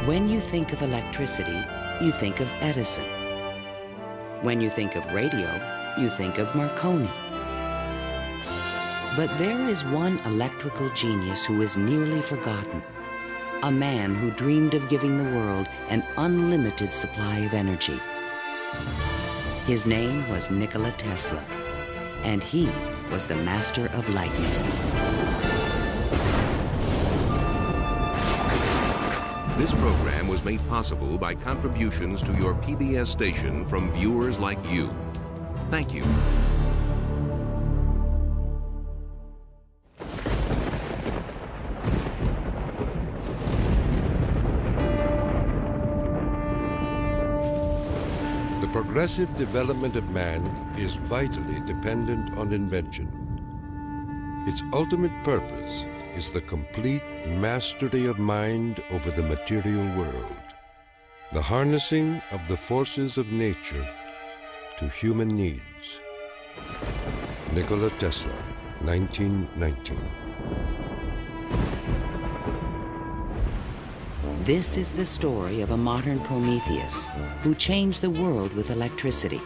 When you think of electricity, you think of Edison. When you think of radio, you think of Marconi. But there is one electrical genius who is nearly forgotten. A man who dreamed of giving the world an unlimited supply of energy. His name was Nikola Tesla, and he was the master of lightning. This program was made possible by contributions to your PBS station from viewers like you. Thank you. The progressive development of man is vitally dependent on invention. Its ultimate purpose is the complete mastery of mind over the material world, the harnessing of the forces of nature to human needs. Nikola Tesla, 1919. This is the story of a modern Prometheus who changed the world with electricity.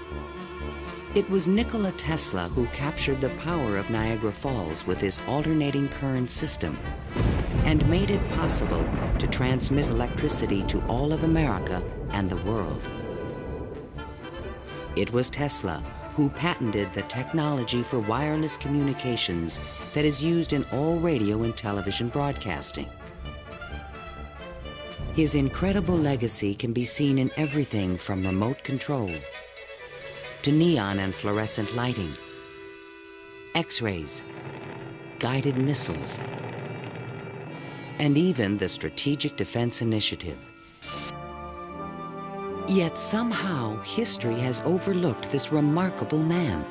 It was Nikola Tesla who captured the power of Niagara Falls with his alternating current system and made it possible to transmit electricity to all of America and the world. It was Tesla who patented the technology for wireless communications that is used in all radio and television broadcasting. His incredible legacy can be seen in everything from remote control to neon and fluorescent lighting, X-rays, guided missiles, and even the Strategic Defense Initiative. Yet somehow history has overlooked this remarkable man.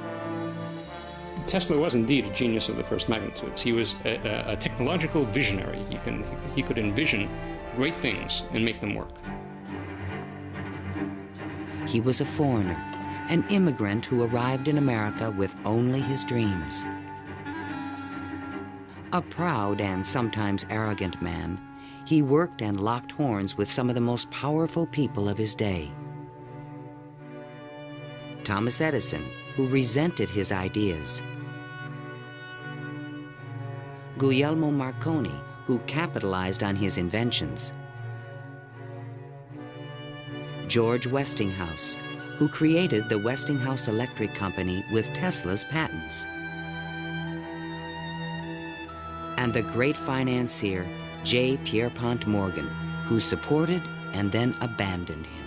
Tesla was indeed a genius of the first magnitude. He was a technological visionary. He could envision great things and make them work. He was a foreigner, an immigrant who arrived in America with only his dreams. A proud and sometimes arrogant man, he worked and locked horns with some of the most powerful people of his day. Thomas Edison, who resented his ideas. Guglielmo Marconi, who capitalized on his inventions. George Westinghouse, who created the Westinghouse Electric Company with Tesla's patents. And the great financier, J. Pierpont Morgan, who supported and then abandoned him.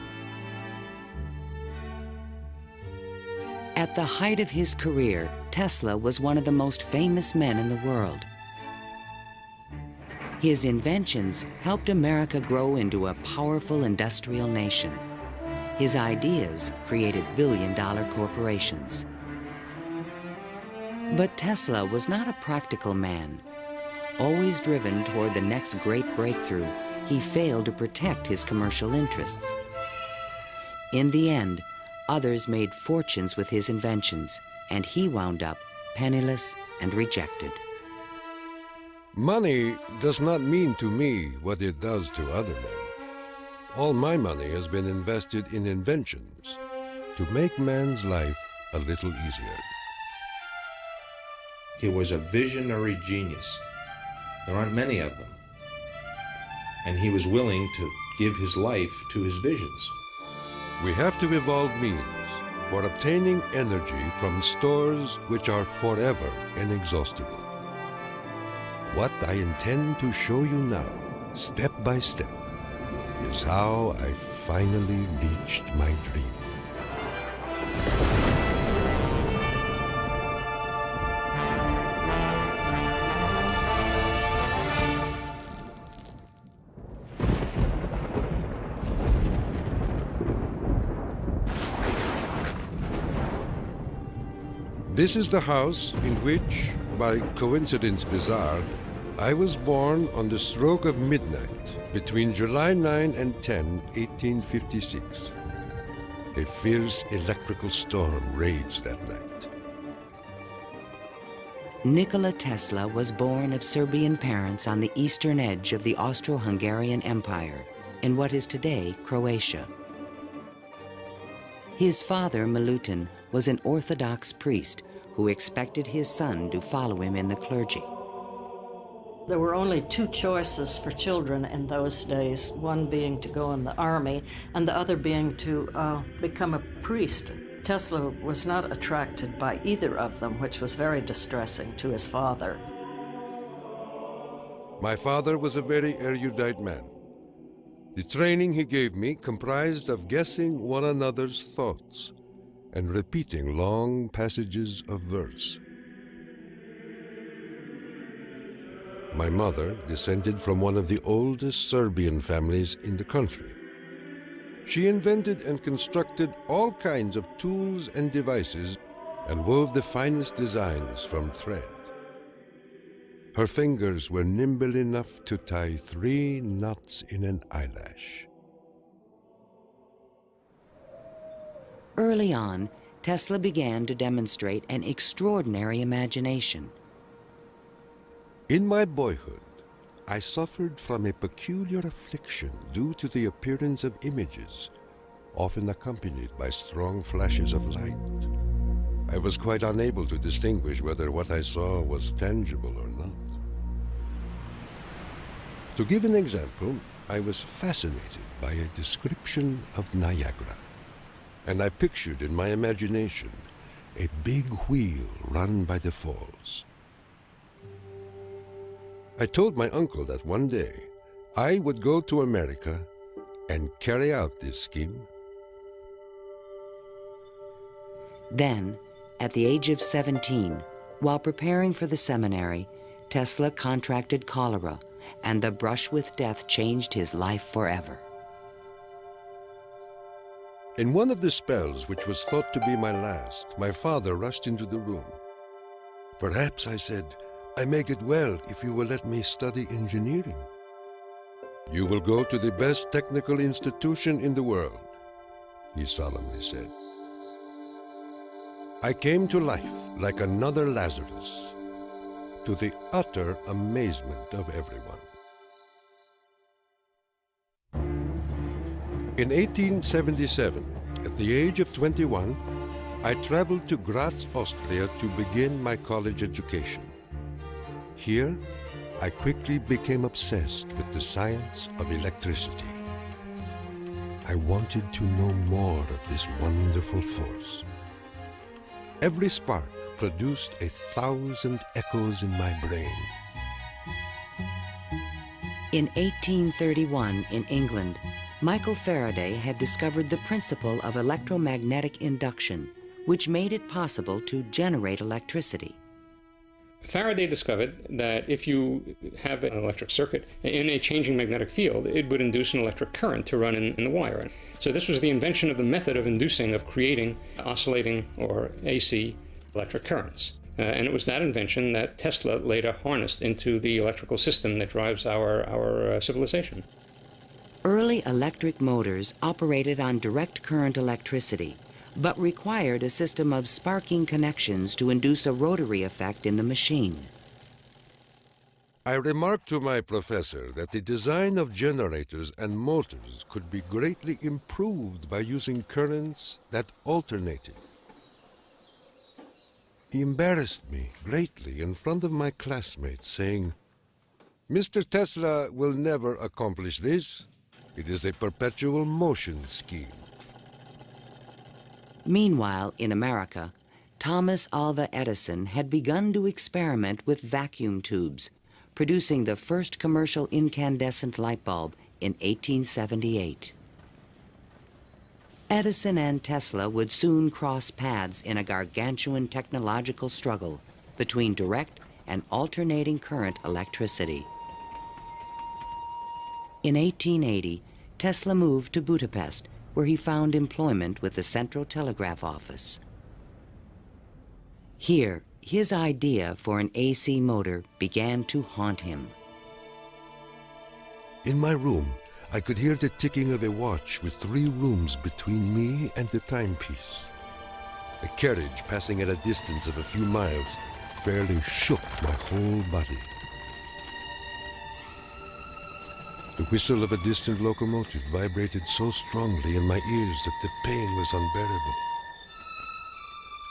At the height of his career, Tesla was one of the most famous men in the world. His inventions helped America grow into a powerful industrial nation. His ideas created billion-dollar corporations. But Tesla was not a practical man. Always driven toward the next great breakthrough, he failed to protect his commercial interests. In the end, others made fortunes with his inventions, and he wound up penniless and rejected. Money does not mean to me what it does to other men. All my money has been invested in inventions to make man's life a little easier. He was a visionary genius. There aren't many of them. And he was willing to give his life to his visions. We have to evolve means for obtaining energy from stores which are forever inexhaustible. What I intend to show you now, step by step, is how I finally reached my dream. This is the house in which, by coincidence bizarre, I was born on the stroke of midnight between July 9 and 10, 1856. A fierce electrical storm raged that night. Nikola Tesla was born of Serbian parents on the eastern edge of the Austro-Hungarian Empire in what is today Croatia. His father, Milutin, was an Orthodox priest who expected his son to follow him in the clergy. There were only two choices for children in those days, one being to go in the army and the other being to become a priest. Tesla was not attracted by either of them, which was very distressing to his father. My father was a very erudite man. The training he gave me comprised of guessing one another's thoughts and repeating long passages of verse. My mother descended from one of the oldest Serbian families in the country. She invented and constructed all kinds of tools and devices and wove the finest designs from thread. Her fingers were nimble enough to tie 3 knots in an eyelash. Early on, Tesla began to demonstrate an extraordinary imagination. In my boyhood, I suffered from a peculiar affliction due to the appearance of images, often accompanied by strong flashes of light. I was quite unable to distinguish whether what I saw was tangible or not. To give an example, I was fascinated by a description of Niagara, and I pictured in my imagination a big wheel run by the falls. I told my uncle that one day I would go to America and carry out this scheme. Then, at the age of 17, while preparing for the seminary, Tesla contracted cholera, and the brush with death changed his life forever. In one of the spells, which was thought to be my last, my father rushed into the room. "Perhaps," I said, "I may get well if you will let me study engineering." "You will go to the best technical institution in the world," he solemnly said. I came to life like another Lazarus, to the utter amazement of everyone. In 1877, at the age of 21, I traveled to Graz, Austria to begin my college education. Here, I quickly became obsessed with the science of electricity. I wanted to know more of this wonderful force. Every spark produced 1,000 echoes in my brain. In 1831, in England, Michael Faraday had discovered the principle of electromagnetic induction, which made it possible to generate electricity. Faraday discovered that if you have an electric circuit in a changing magnetic field, it would induce an electric current to run in the wire. So this was the invention of the method of creating oscillating or AC electric currents. And it was that invention that Tesla later harnessed into the electrical system that drives our civilization. Early electric motors operated on direct current electricity, but required a system of sparking connections to induce a rotary effect in the machine. I remarked to my professor that the design of generators and motors could be greatly improved by using currents that alternated. He embarrassed me greatly in front of my classmates, saying, "Mr. Tesla will never accomplish this. It is a perpetual motion scheme." Meanwhile, in America, Thomas Alva Edison had begun to experiment with vacuum tubes, producing the first commercial incandescent light bulb in 1878. Edison and Tesla would soon cross paths in a gargantuan technological struggle between direct and alternating current electricity. In 1880, Tesla moved to Budapest, where he found employment with the Central Telegraph Office. Here, his idea for an AC motor began to haunt him. In my room, I could hear the ticking of a watch with 3 rooms between me and the timepiece. A carriage passing at a distance of a few miles fairly shook my whole body. The whistle of a distant locomotive vibrated so strongly in my ears that the pain was unbearable.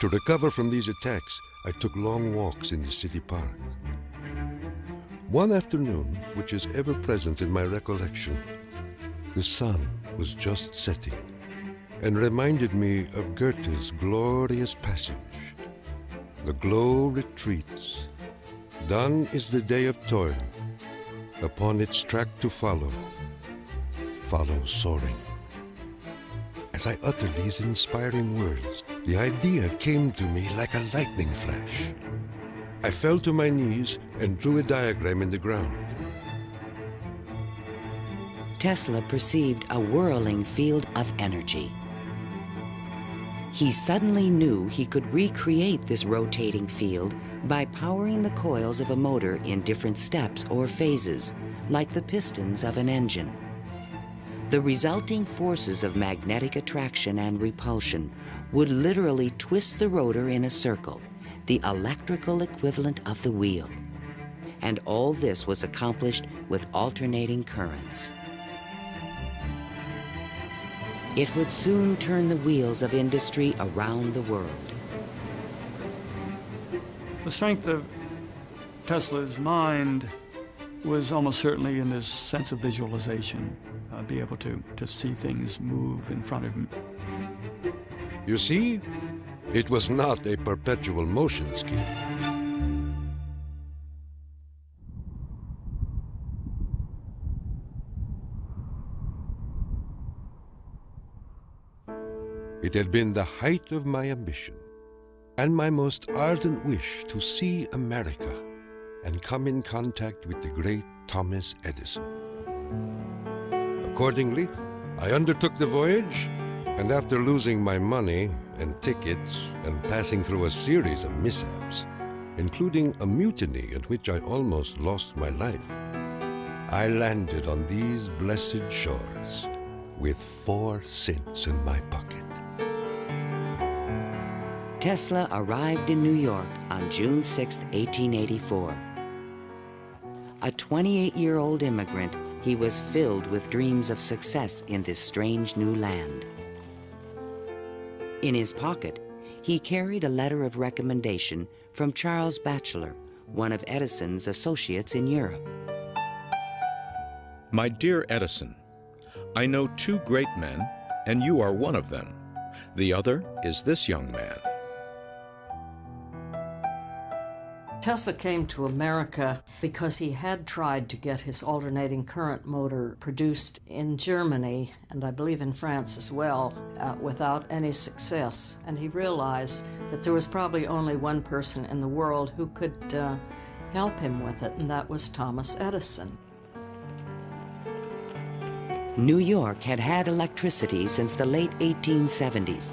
To recover from these attacks, I took long walks in the city park. One afternoon, which is ever present in my recollection, the sun was just setting and reminded me of Goethe's glorious passage. The glow retreats. Done is the day of toil. Upon its track to follow soaring. As I uttered these inspiring words, the idea came to me like a lightning flash. I fell to my knees and drew a diagram in the ground. Tesla perceived a whirling field of energy. He suddenly knew he could recreate this rotating field by powering the coils of a motor in different steps or phases, like the pistons of an engine. The resulting forces of magnetic attraction and repulsion would literally twist the rotor in a circle, the electrical equivalent of the wheel. And all this was accomplished with alternating currents. It would soon turn the wheels of industry around the world. The strength of Tesla's mind was almost certainly in this sense of visualization, be able to see things move in front of him. You see, it was not a perpetual motion scheme. It had been the height of my ambition and my most ardent wish to see America and come in contact with the great Thomas Edison. Accordingly, I undertook the voyage, and after losing my money and tickets and passing through a series of mishaps, including a mutiny in which I almost lost my life, I landed on these blessed shores with 4 cents in my pocket. Tesla arrived in New York on June 6, 1884. A 28-year-old immigrant, he was filled with dreams of success in this strange new land. In his pocket, he carried a letter of recommendation from Charles Batchelor, one of Edison's associates in Europe. My dear Edison, I know 2 great men, and you are one of them. The other is this young man. Tesla came to America because he had tried to get his alternating current motor produced in Germany, and I believe in France as well, without any success. And he realized that there was probably only one person in the world who could help him with it, and that was Thomas Edison. New York had had electricity since the late 1870s.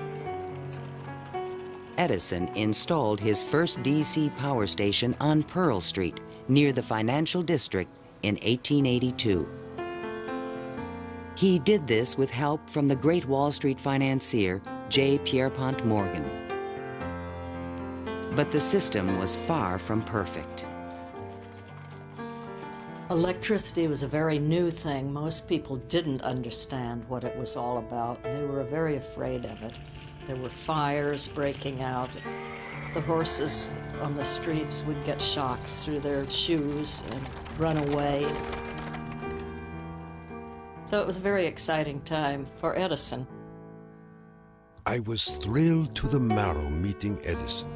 Edison installed his first DC power station on Pearl Street, near the financial district, in 1882. He did this with help from the great Wall Street financier, J. Pierpont Morgan. But the system was far from perfect. Electricity was a very new thing. Most people didn't understand what it was all about. They were very afraid of it. There were fires breaking out. The horses on the streets would get shocks through their shoes and run away. So it was a very exciting time for Edison. I was thrilled to the marrow meeting Edison.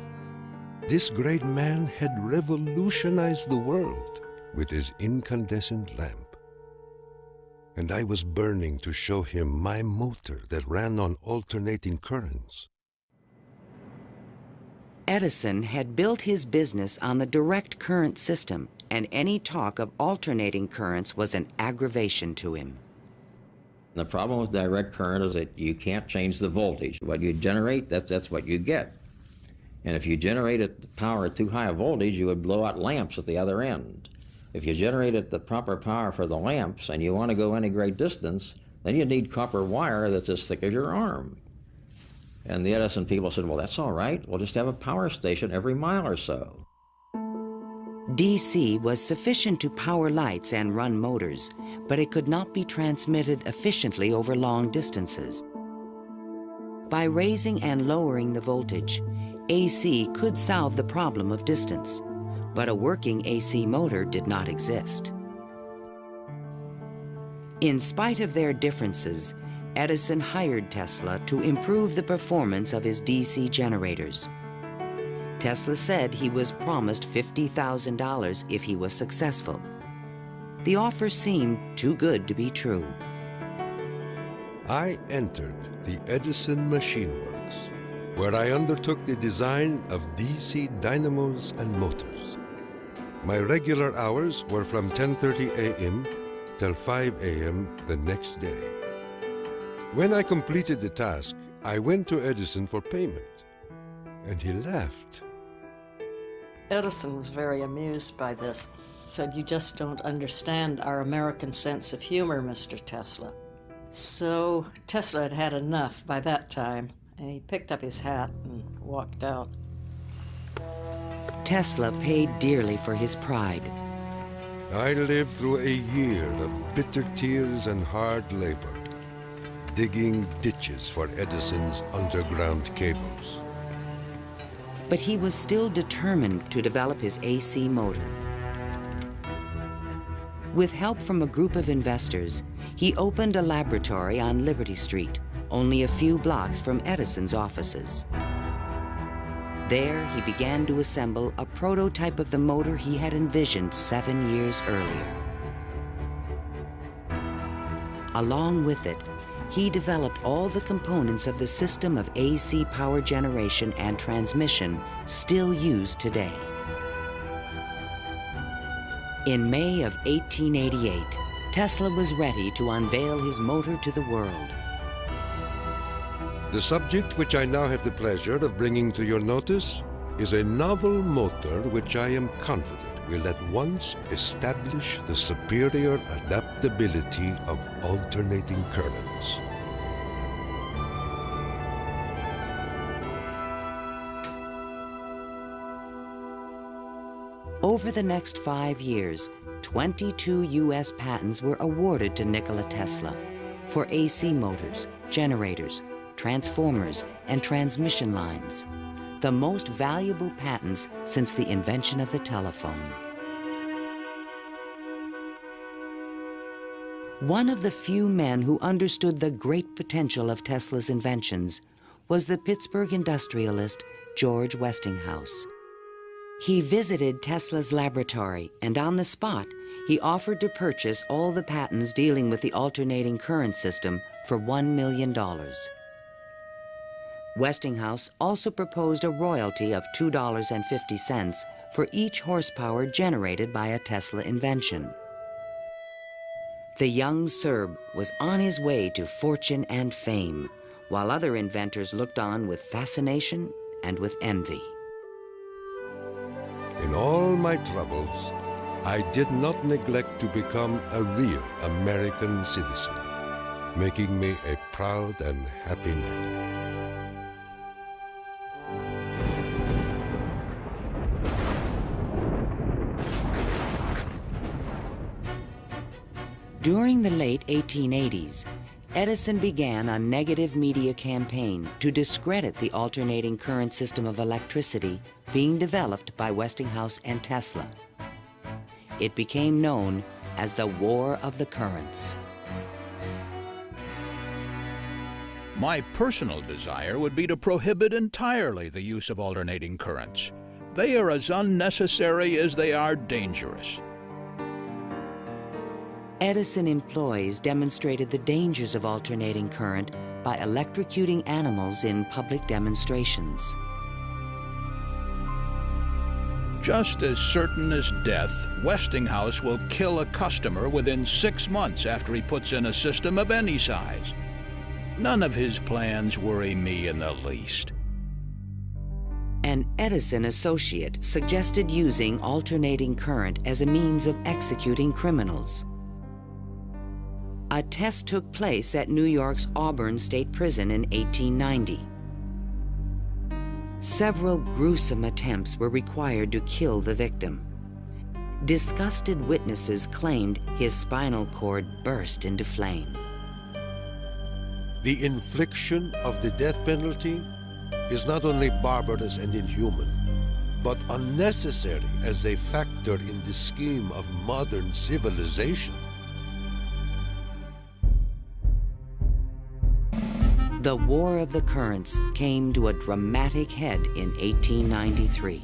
This great man had revolutionized the world with his incandescent lamp. And I was burning to show him my motor that ran on alternating currents. Edison had built his business on the direct current system, and any talk of alternating currents was an aggravation to him. The problem with direct current is that you can't change the voltage. What you generate, that's what you get. And if you generated the power at too high a voltage, you would blow out lamps at the other end. If you generated the proper power for the lamps and you want to go any great distance, then you need copper wire that's as thick as your arm. And the Edison people said, well, that's all right. We'll just have a power station every mile or so. DC was sufficient to power lights and run motors, but it could not be transmitted efficiently over long distances. By raising and lowering the voltage, AC could solve the problem of distance, but a working AC motor did not exist. In spite of their differences, Edison hired Tesla to improve the performance of his DC generators. Tesla said he was promised $50,000 if he was successful. The offer seemed too good to be true. I entered the Edison Machine Works, where I undertook the design of DC dynamos and motors. My regular hours were from 10:30 a.m. till 5 a.m. the next day. When I completed the task, I went to Edison for payment, and he laughed. Edison was very amused by this. Said, "You just don't understand our American sense of humor, Mr. Tesla." So Tesla had had enough by that time, and he picked up his hat and walked out. Tesla paid dearly for his pride. I lived through a year of bitter tears and hard labor, digging ditches for Edison's underground cables. But he was still determined to develop his AC motor. With help from a group of investors, he opened a laboratory on Liberty Street, only a few blocks from Edison's offices. There, he began to assemble a prototype of the motor he had envisioned 7 years earlier. Along with it, he developed all the components of the system of AC power generation and transmission still used today. In May of 1888, Tesla was ready to unveil his motor to the world. The subject which I now have the pleasure of bringing to your notice is a novel motor which I am confident will at once establish the superior adaptability of alternating currents. Over the next 5 years, 22 U.S. patents were awarded to Nikola Tesla for AC motors, generators, transformers, and transmission lines, the most valuable patents since the invention of the telephone. One of the few men who understood the great potential of Tesla's inventions was the Pittsburgh industrialist George Westinghouse. He visited Tesla's laboratory, and on the spot, he offered to purchase all the patents dealing with the alternating current system for $1 million. Westinghouse also proposed a royalty of $2.50 for each horsepower generated by a Tesla invention. The young Serb was on his way to fortune and fame, while other inventors looked on with fascination and with envy. In all my troubles, I did not neglect to become a real American citizen, making me a proud and happy man. During the late 1880s, Edison began a negative media campaign to discredit the alternating current system of electricity being developed by Westinghouse and Tesla. It became known as the War of the Currents. My personal desire would be to prohibit entirely the use of alternating currents. They are as unnecessary as they are dangerous. Edison employees demonstrated the dangers of alternating current by electrocuting animals in public demonstrations. Just as certain as death, Westinghouse will kill a customer within 6 months after he puts in a system of any size. None of his plans worry me in the least. An Edison associate suggested using alternating current as a means of executing criminals. A test took place at New York's Auburn State Prison in 1890. Several gruesome attempts were required to kill the victim. disgusted witnesses claimed his spinal cord burst into flame. The infliction of the death penalty is not only barbarous and inhuman, but unnecessary as a factor in the scheme of modern civilization. The War of the Currents came to a dramatic head in 1893.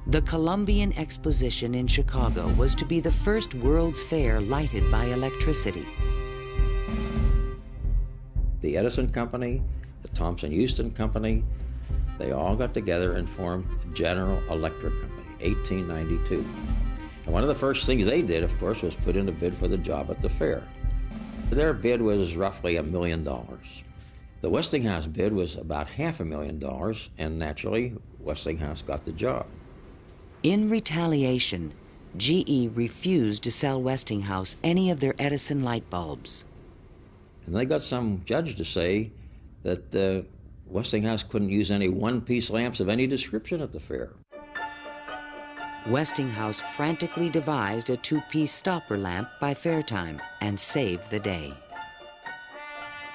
The Columbian Exposition in Chicago was to be the first World's Fair lighted by electricity. The Edison Company, the Thomson-Houston Company, they all got together and formed General Electric Company, 1892. And one of the first things they did, of course, was put in a bid for the job at the fair. Their bid was roughly $1 million. The Westinghouse bid was about $500,000, and naturally, Westinghouse got the job. In retaliation, GE refused to sell Westinghouse any of their Edison light bulbs. And they got some judge to say that Westinghouse couldn't use any one-piece lamps of any description at the fair. Westinghouse frantically devised a two-piece stopper lamp by fair time and saved the day.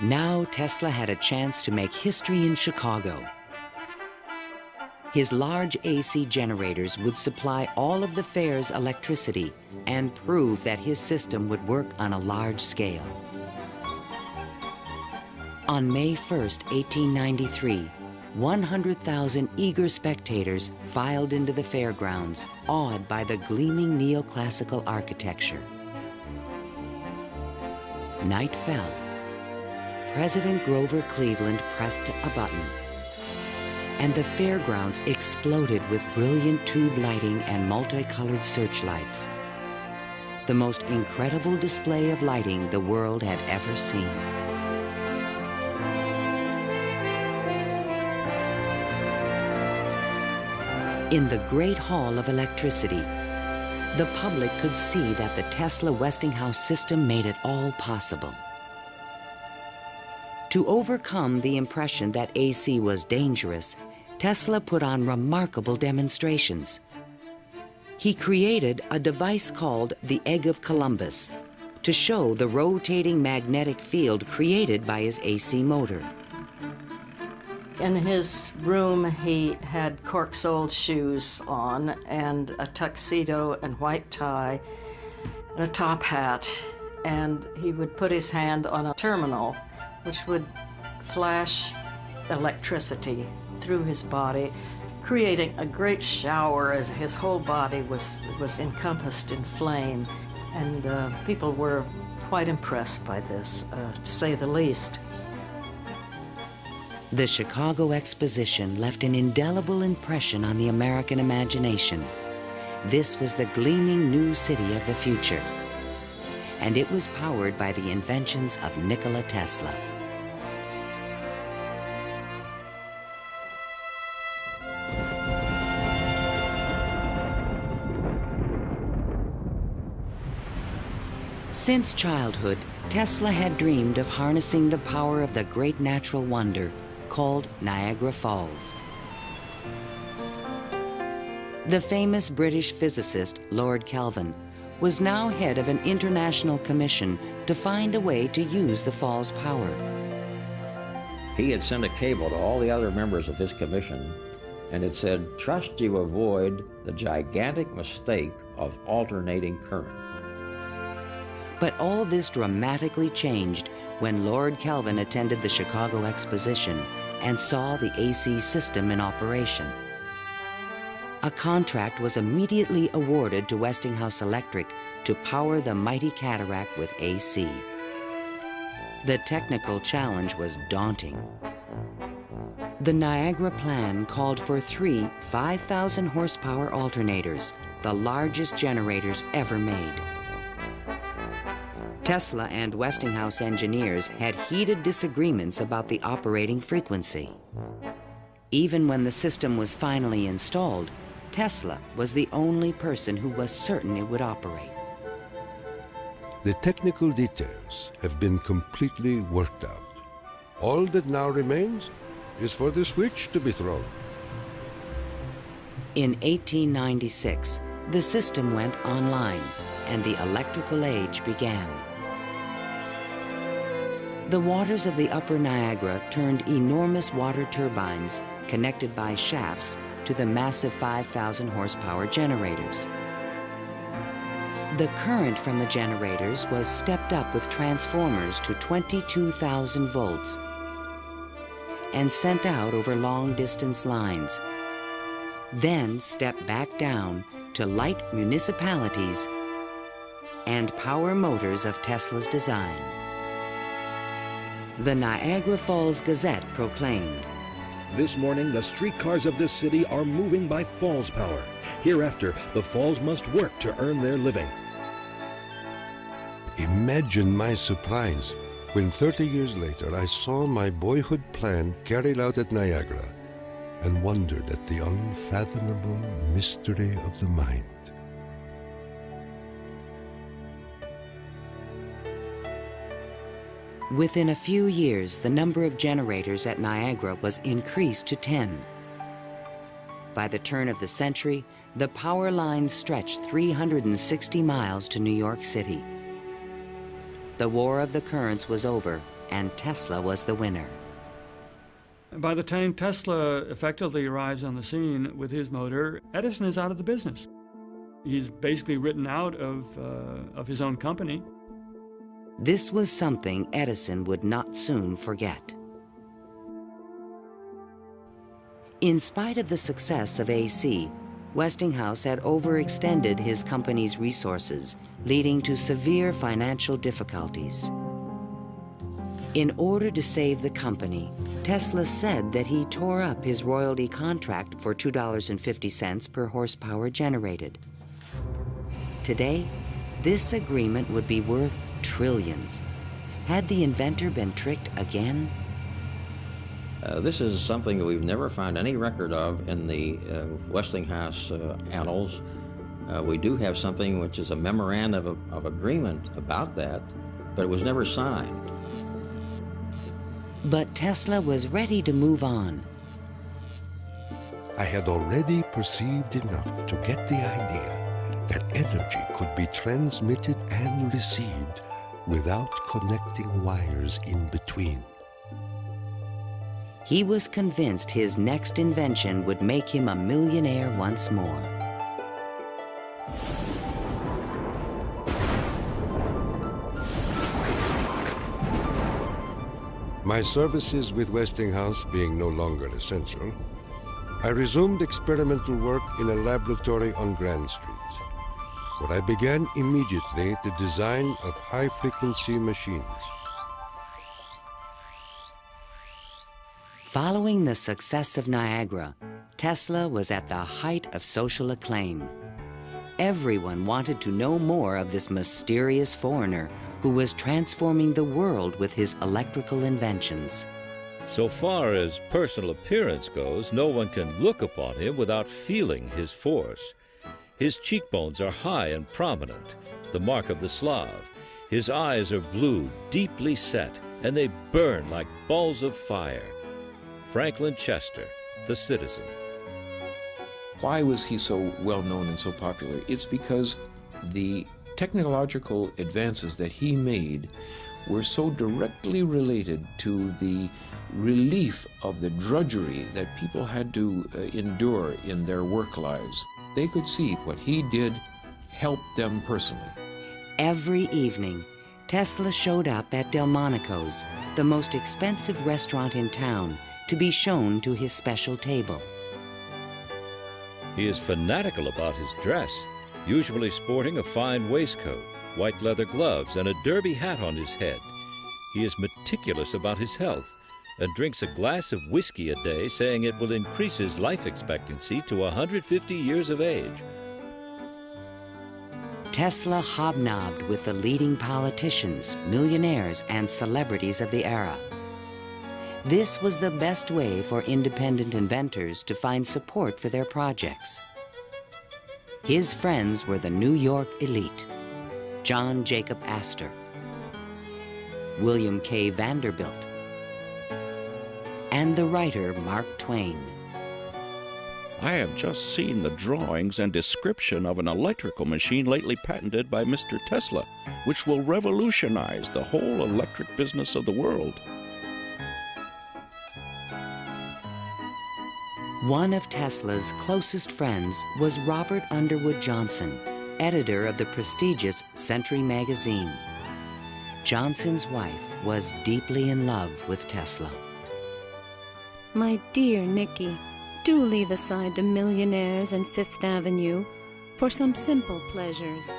Now Tesla had a chance to make history in Chicago. His large AC generators would supply all of the fair's electricity and prove that his system would work on a large scale. On May 1st, 1893, 100,000 eager spectators filed into the fairgrounds, awed by the gleaming neoclassical architecture. Night fell. President Grover Cleveland pressed a button, and the fairgrounds exploded with brilliant tube lighting and multicolored searchlights. The most incredible display of lighting the world had ever seen. In the Great Hall of Electricity, the public could see that the Tesla-Westinghouse system made it all possible. To overcome the impression that AC was dangerous, Tesla put on remarkable demonstrations. He created a device called the Egg of Columbus to show the rotating magnetic field created by his AC motor. In his room, he had cork-soled shoes on and a tuxedo and white tie and a top hat, and he would put his hand on a terminal which would flash electricity through his body, creating a great shower as his whole body was encompassed in flame, and people were quite impressed by this, to say the least. The Chicago Exposition left an indelible impression on the American imagination. This was the gleaming new city of the future, and it was powered by the inventions of Nikola Tesla. Since childhood, Tesla had dreamed of harnessing the power of the great natural wonder called Niagara Falls. The famous British physicist Lord Kelvin was now head of an international commission to find a way to use the fall's power. He had sent a cable to all the other members of his commission, and it said, "Trust you avoid the gigantic mistake of alternating current." But all this dramatically changed when Lord Kelvin attended the Chicago Exposition and saw the AC system in operation. A contract was immediately awarded to Westinghouse Electric to power the mighty cataract with AC. The technical challenge was daunting. The Niagara plan called for 3 5,000 horsepower alternators, the largest generators ever made. Tesla and Westinghouse engineers had heated disagreements about the operating frequency. Even when the system was finally installed, Tesla was the only person who was certain it would operate. The technical details have been completely worked out. All that now remains is for the switch to be thrown. In 1896, the system went online and the electrical age began. The waters of the upper Niagara turned enormous water turbines connected by shafts to the massive 5,000 horsepower generators. The current from the generators was stepped up with transformers to 22,000 volts and sent out over long-distance lines, then stepped back down to light municipalities and power motors of Tesla's design. The Niagara Falls Gazette proclaimed, "This morning, the streetcars of this city are moving by Falls power. Hereafter, the Falls must work to earn their living." Imagine my surprise when 30 years later I saw my boyhood plan carried out at Niagara and wondered at the unfathomable mystery of the mind. Within a few years, the number of generators at Niagara was increased to 10. By the turn of the century, the power lines stretched 360 miles to New York City. The War of the Currents was over, and Tesla was the winner. By the time Tesla effectively arrives on the scene with his motor, Edison is out of the business. He's basically written out of his own company. This was something Edison would not soon forget. In spite of the success of AC, Westinghouse had overextended his company's resources, leading to severe financial difficulties. In order to save the company, Tesla said that he tore up his royalty contract for $2.50 per horsepower generated. Today, this agreement would be worth trillions. Had the inventor been tricked again? This is something that we've never found any record of in the Westinghouse annals. We do have something which is a memorandum of agreement about that, but it was never signed. But Tesla was ready to move on. I had already perceived enough to get the idea that energy could be transmitted and received without connecting wires in between. He was convinced his next invention would make him a millionaire once more. My services with Westinghouse being no longer essential, I resumed experimental work in a laboratory on Grand Street, where I began immediately the design of high-frequency machines. Following the success of Niagara, Tesla was at the height of social acclaim. Everyone wanted to know more of this mysterious foreigner who was transforming the world with his electrical inventions. So far as personal appearance goes, no one can look upon him without feeling his force. His cheekbones are high and prominent, the mark of the Slav. His eyes are blue, deeply set, and they burn like balls of fire. Franklin Chester, the Citizen. Why was he so well known and so popular? It's because the technological advances that he made were so directly related to the relief of the drudgery that people had to endure in their work lives. They could see what he did helped them personally. Every evening, Tesla showed up at Delmonico's, the most expensive restaurant in town, to be shown to his special table. He is fanatical about his dress, usually sporting a fine waistcoat, white leather gloves, and a derby hat on his head. He is meticulous about his health and drinks a glass of whiskey a day, saying it will increase his life expectancy to 150 years of age. Tesla hobnobbed with the leading politicians, millionaires, and celebrities of the era. This was the best way for independent inventors to find support for their projects. His friends were the New York elite, John Jacob Astor, William K. Vanderbilt, and the writer Mark Twain. I have just seen the drawings and description of an electrical machine lately patented by Mr. Tesla, which will revolutionize the whole electric business of the world. One of Tesla's closest friends was Robert Underwood Johnson, editor of the prestigious Century magazine. Johnson's wife was deeply in love with Tesla. My dear Nicky, do leave aside the millionaires and Fifth Avenue for some simple pleasures,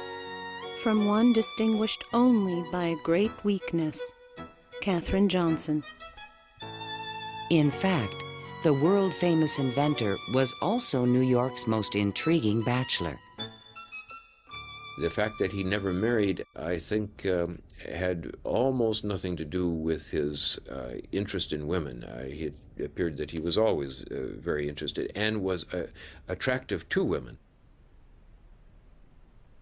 from one distinguished only by a great weakness, Katherine Johnson. In fact, the world-famous inventor was also New York's most intriguing bachelor. The fact that he never married, I think, had almost nothing to do with his interest in women. It appeared that he was always very interested and was attractive to women.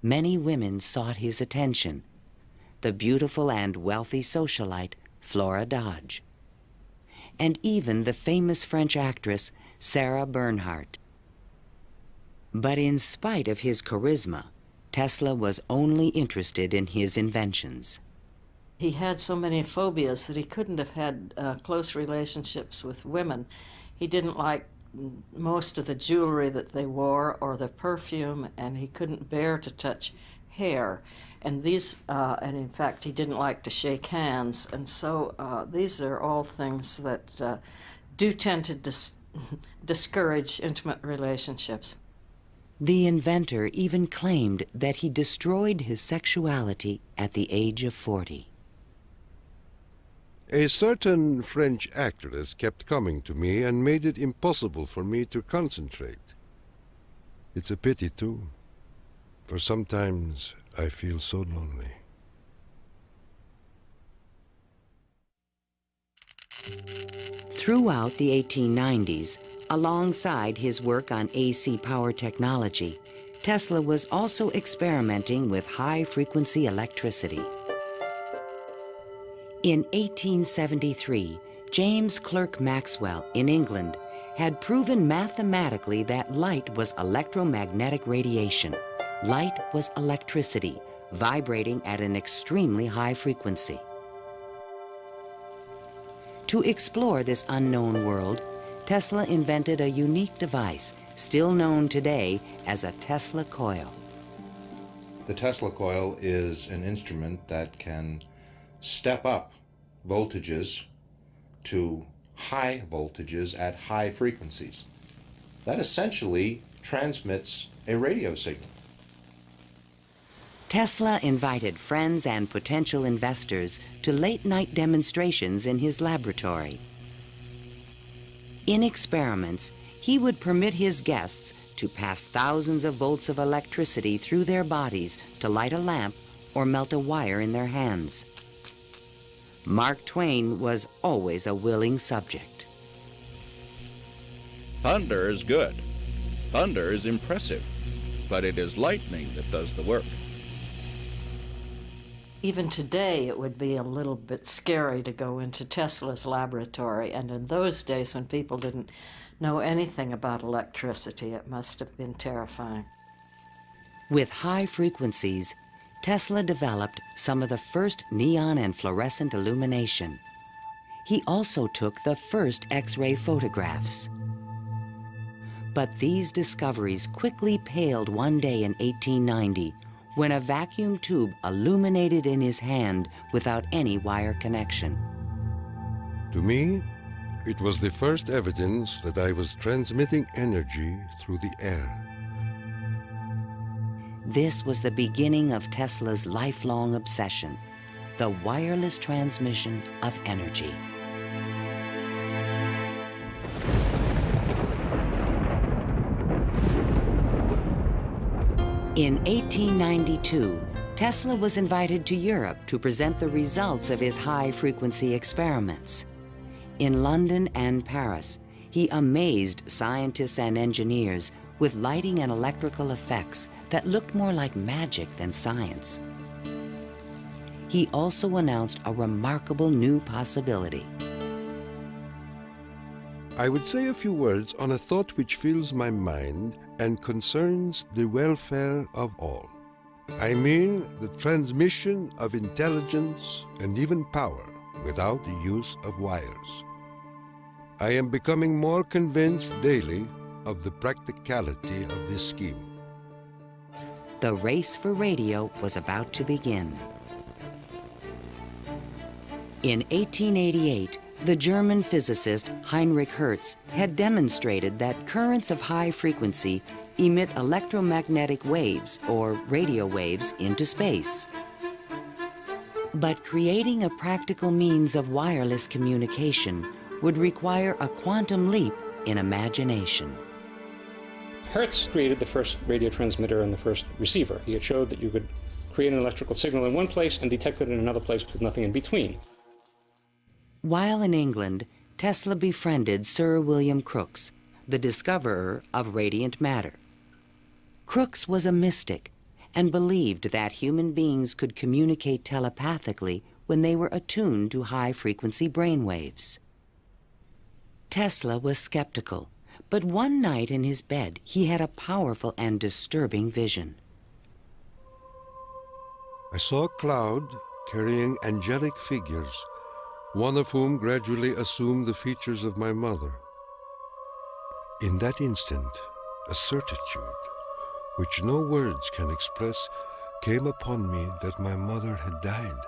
Many women sought his attention. The beautiful and wealthy socialite, Flora Dodge, and even the famous French actress, Sarah Bernhardt. But in spite of his charisma, Tesla was only interested in his inventions. He had so many phobias that he couldn't have had close relationships with women. He didn't like most of the jewelry that they wore or the perfume, and he couldn't bear to touch hair. And and in fact, he didn't like to shake hands. And so these are all things that do tend to discourage intimate relationships. The inventor even claimed that he destroyed his sexuality at the age of 40. A certain French actress kept coming to me and made it impossible for me to concentrate. It's a pity, too, for sometimes I feel so lonely. Throughout the 1890s, alongside his work on AC power technology, Tesla was also experimenting with high-frequency electricity. In 1873, James Clerk Maxwell in England had proven mathematically that light was electromagnetic radiation. Light was electricity, vibrating at an extremely high frequency. To explore this unknown world, Tesla invented a unique device, still known today as a Tesla coil. The Tesla coil is an instrument that can step up voltages to high voltages at high frequencies. That essentially transmits a radio signal. Tesla invited friends and potential investors to late-night demonstrations in his laboratory. In experiments, he would permit his guests to pass thousands of volts of electricity through their bodies to light a lamp or melt a wire in their hands. Mark Twain was always a willing subject. Thunder is good. Thunder is impressive. But it is lightning that does the work. Even today, it would be a little bit scary to go into Tesla's laboratory, and in those days when people didn't know anything about electricity, it must have been terrifying. With high frequencies, Tesla developed some of the first neon and fluorescent illumination. He also took the first X-ray photographs. But these discoveries quickly paled one day in 1890 when a vacuum tube illuminated in his hand without any wire connection. To me, it was the first evidence that I was transmitting energy through the air. This was the beginning of Tesla's lifelong obsession, the wireless transmission of energy. In 1892, Tesla was invited to Europe to present the results of his high-frequency experiments. In London and Paris, he amazed scientists and engineers with lighting and electrical effects that looked more like magic than science. He also announced a remarkable new possibility. I would say a few words on a thought which fills my mind and concerns the welfare of all. I mean the transmission of intelligence and even power without the use of wires. I am becoming more convinced daily of the practicality of this scheme. The race for radio was about to begin. In 1888, the German physicist Heinrich Hertz had demonstrated that currents of high frequency emit electromagnetic waves, or radio waves, into space. But creating a practical means of wireless communication would require a quantum leap in imagination. Hertz created the first radio transmitter and the first receiver. He had showed that you could create an electrical signal in one place and detect it in another place with nothing in between. While in England, Tesla befriended Sir William Crookes, the discoverer of radiant matter. Crookes was a mystic and believed that human beings could communicate telepathically when they were attuned to high-frequency brainwaves. Tesla was skeptical, but one night in his bed, he had a powerful and disturbing vision. I saw a cloud carrying angelic figures, one of whom gradually assumed the features of my mother. In that instant, a certitude, which no words can express, came upon me that my mother had died.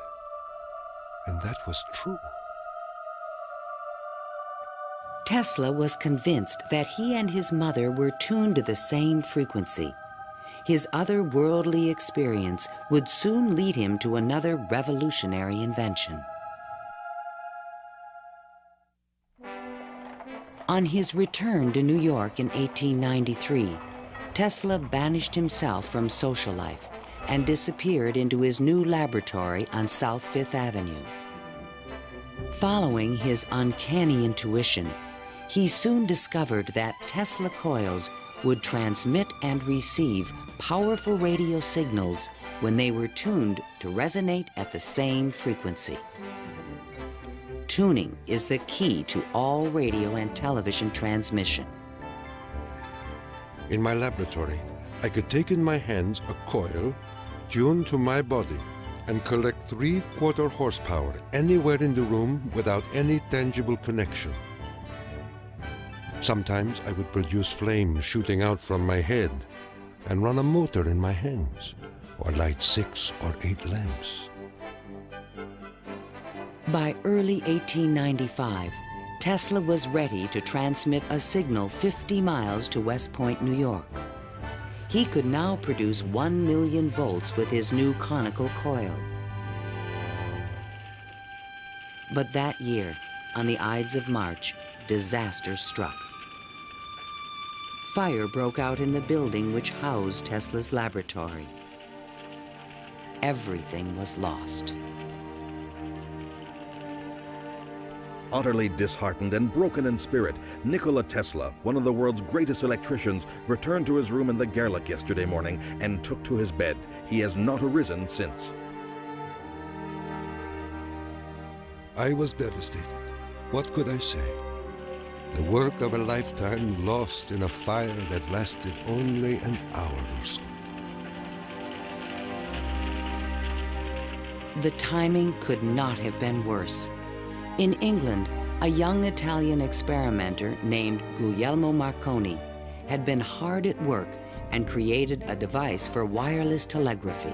And that was true. Tesla was convinced that he and his mother were tuned to the same frequency. His otherworldly experience would soon lead him to another revolutionary invention. On his return to New York in 1893, Tesla banished himself from social life and disappeared into his new laboratory on South Fifth Avenue. Following his uncanny intuition, he soon discovered that Tesla coils would transmit and receive powerful radio signals when they were tuned to resonate at the same frequency. Tuning is the key to all radio and television transmission. In my laboratory, I could take in my hands a coil tuned to my body and collect 3/4 horsepower anywhere in the room without any tangible connection. Sometimes I would produce flames shooting out from my head and run a motor in my hands, or light 6 or 8 lamps. By early 1895, Tesla was ready to transmit a signal 50 miles to West Point, New York. He could now produce 1 million volts with his new conical coil. But that year, on the Ides of March, disaster struck. Fire broke out in the building which housed Tesla's laboratory. Everything was lost. Utterly disheartened and broken in spirit, Nikola Tesla, one of the world's greatest electricians, returned to his room in the Gerlach yesterday morning and took to his bed. He has not arisen since. I was devastated. What could I say? The work of a lifetime lost in a fire that lasted only an hour or so. The timing could not have been worse. In England, a young Italian experimenter named Guglielmo Marconi had been hard at work and created a device for wireless telegraphy.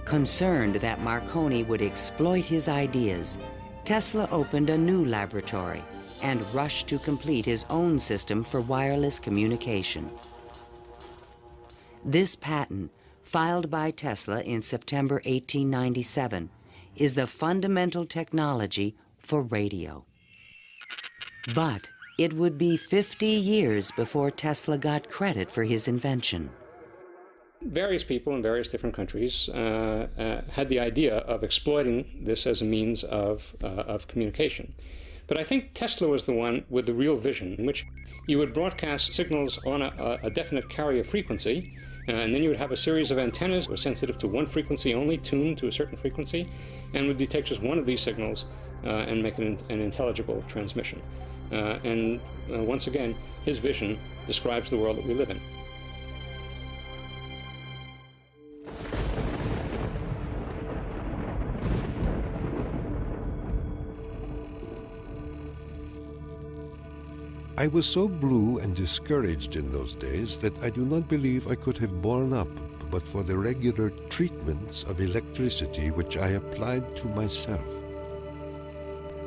Concerned that Marconi would exploit his ideas, Tesla opened a new laboratory and rushed to complete his own system for wireless communication. This patent, filed by Tesla in September 1897, is the fundamental technology for radio. But it would be 50 years before Tesla got credit for his invention. Various people in various different countries had the idea of exploiting this as a means of communication. But I think Tesla was the one with the real vision, in which you would broadcast signals on a definite carrier frequency, and then you would have a series of antennas that were sensitive to one frequency only, tuned to a certain frequency, and would detect just one of these signals and make it an intelligible transmission. Once again, his vision describes the world that we live in. I was so blue and discouraged in those days that I do not believe I could have borne up but for the regular treatments of electricity which I applied to myself.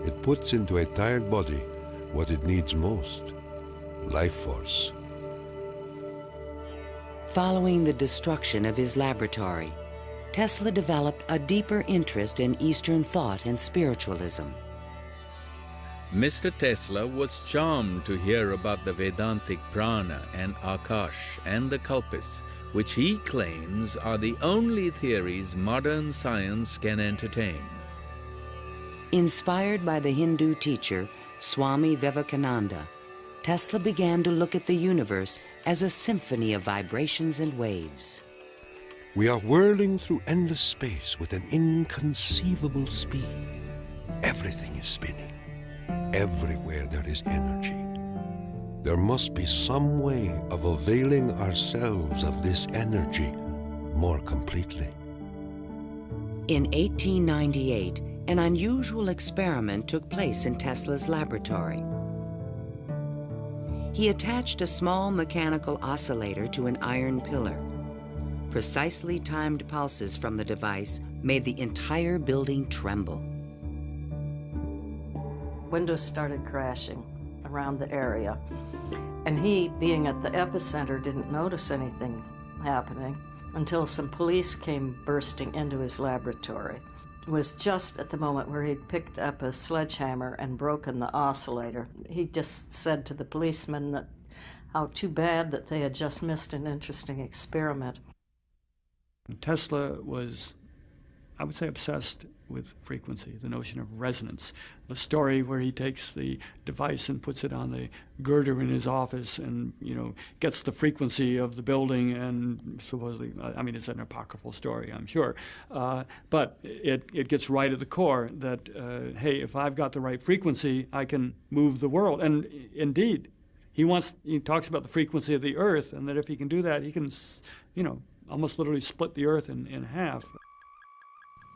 It puts into a tired body what it needs most, life force. Following the destruction of his laboratory, Tesla developed a deeper interest in Eastern thought and spiritualism. Mr. Tesla was charmed to hear about the Vedantic prana and Akash and the Kalpis, which he claims are the only theories modern science can entertain. Inspired by the Hindu teacher Swami Vivekananda, Tesla began to look at the universe as a symphony of vibrations and waves. We are whirling through endless space with an inconceivable speed. Everything is spinning. Everywhere there is energy. There must be some way of availing ourselves of this energy more completely. In 1898, an unusual experiment took place in Tesla's laboratory. He attached a small mechanical oscillator to an iron pillar. Precisely timed pulses from the device made the entire building tremble. Windows started crashing around the area, and he, being at the epicenter, didn't notice anything happening until some police came bursting into his laboratory. It was just at the moment where he'd picked up a sledgehammer and broken the oscillator. He just said to the policemen that how too bad that they had just missed an interesting experiment. Tesla was, I would say, obsessed with frequency, the notion of resonance. The story where he takes the device and puts it on the girder in his office and, gets the frequency of the building and supposedly, it's an apocryphal story, I'm sure, but it gets right at the core that, hey, if I've got the right frequency, I can move the world. And indeed, he talks about the frequency of the earth, and that if he can do that, he can, almost literally split the earth in half.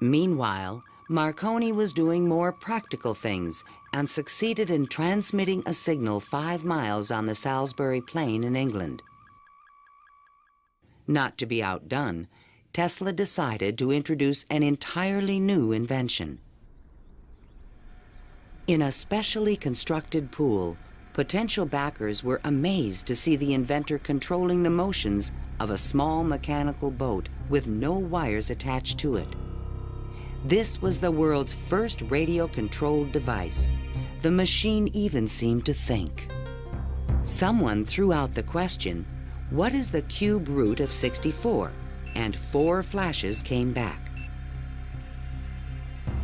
Meanwhile, Marconi was doing more practical things and succeeded in transmitting a signal 5 miles on the Salisbury Plain in England. Not to be outdone, Tesla decided to introduce an entirely new invention. In a specially constructed pool, potential backers were amazed to see the inventor controlling the motions of a small mechanical boat with no wires attached to it. This was the world's first radio-controlled device. The machine even seemed to think. Someone threw out the question, what is the cube root of 64? And 4 flashes came back.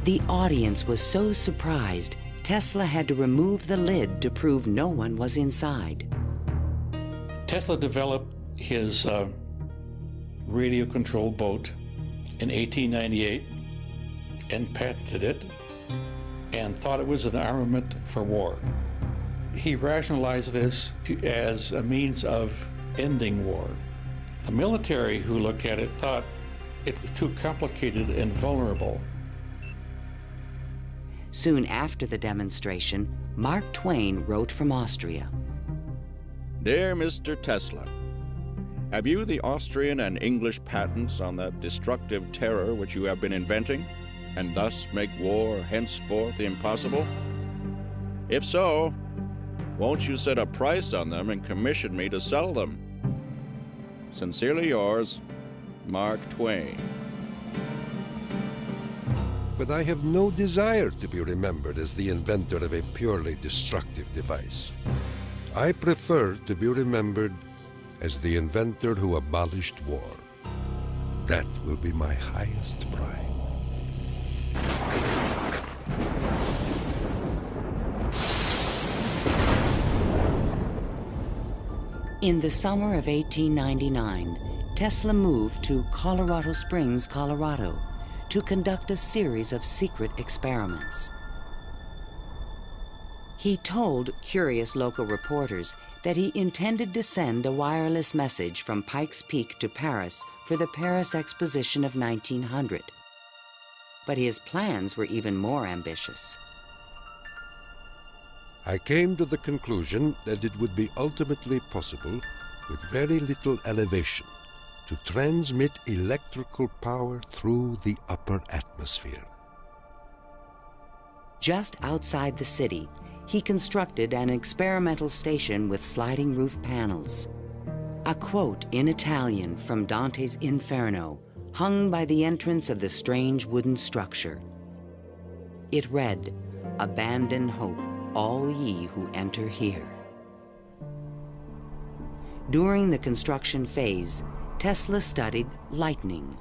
The audience was so surprised, Tesla had to remove the lid to prove no one was inside. Tesla developed his radio-controlled boat in 1898 and patented it and thought it was an armament for war. He rationalized this as a means of ending war. The military who looked at it thought it was too complicated and vulnerable. Soon after the demonstration, Mark Twain wrote from Austria. Dear Mr. Tesla, have you the Austrian and English patents on that destructive terror which you have been inventing, and thus make war henceforth impossible? If so, won't you set a price on them and commission me to sell them? Sincerely yours, Mark Twain. But I have no desire to be remembered as the inventor of a purely destructive device. I prefer to be remembered as the inventor who abolished war. That will be my highest pride. In the summer of 1899, Tesla moved to Colorado Springs, Colorado, to conduct a series of secret experiments. He told curious local reporters that he intended to send a wireless message from Pikes Peak to Paris for the Paris Exposition of 1900. But his plans were even more ambitious. I came to the conclusion that it would be ultimately possible, with very little elevation, to transmit electrical power through the upper atmosphere. Just outside the city, he constructed an experimental station with sliding roof panels. A quote in Italian from Dante's Inferno hung by the entrance of the strange wooden structure. It read, "Abandon hope, all ye who enter here." During the construction phase, Tesla studied lightning.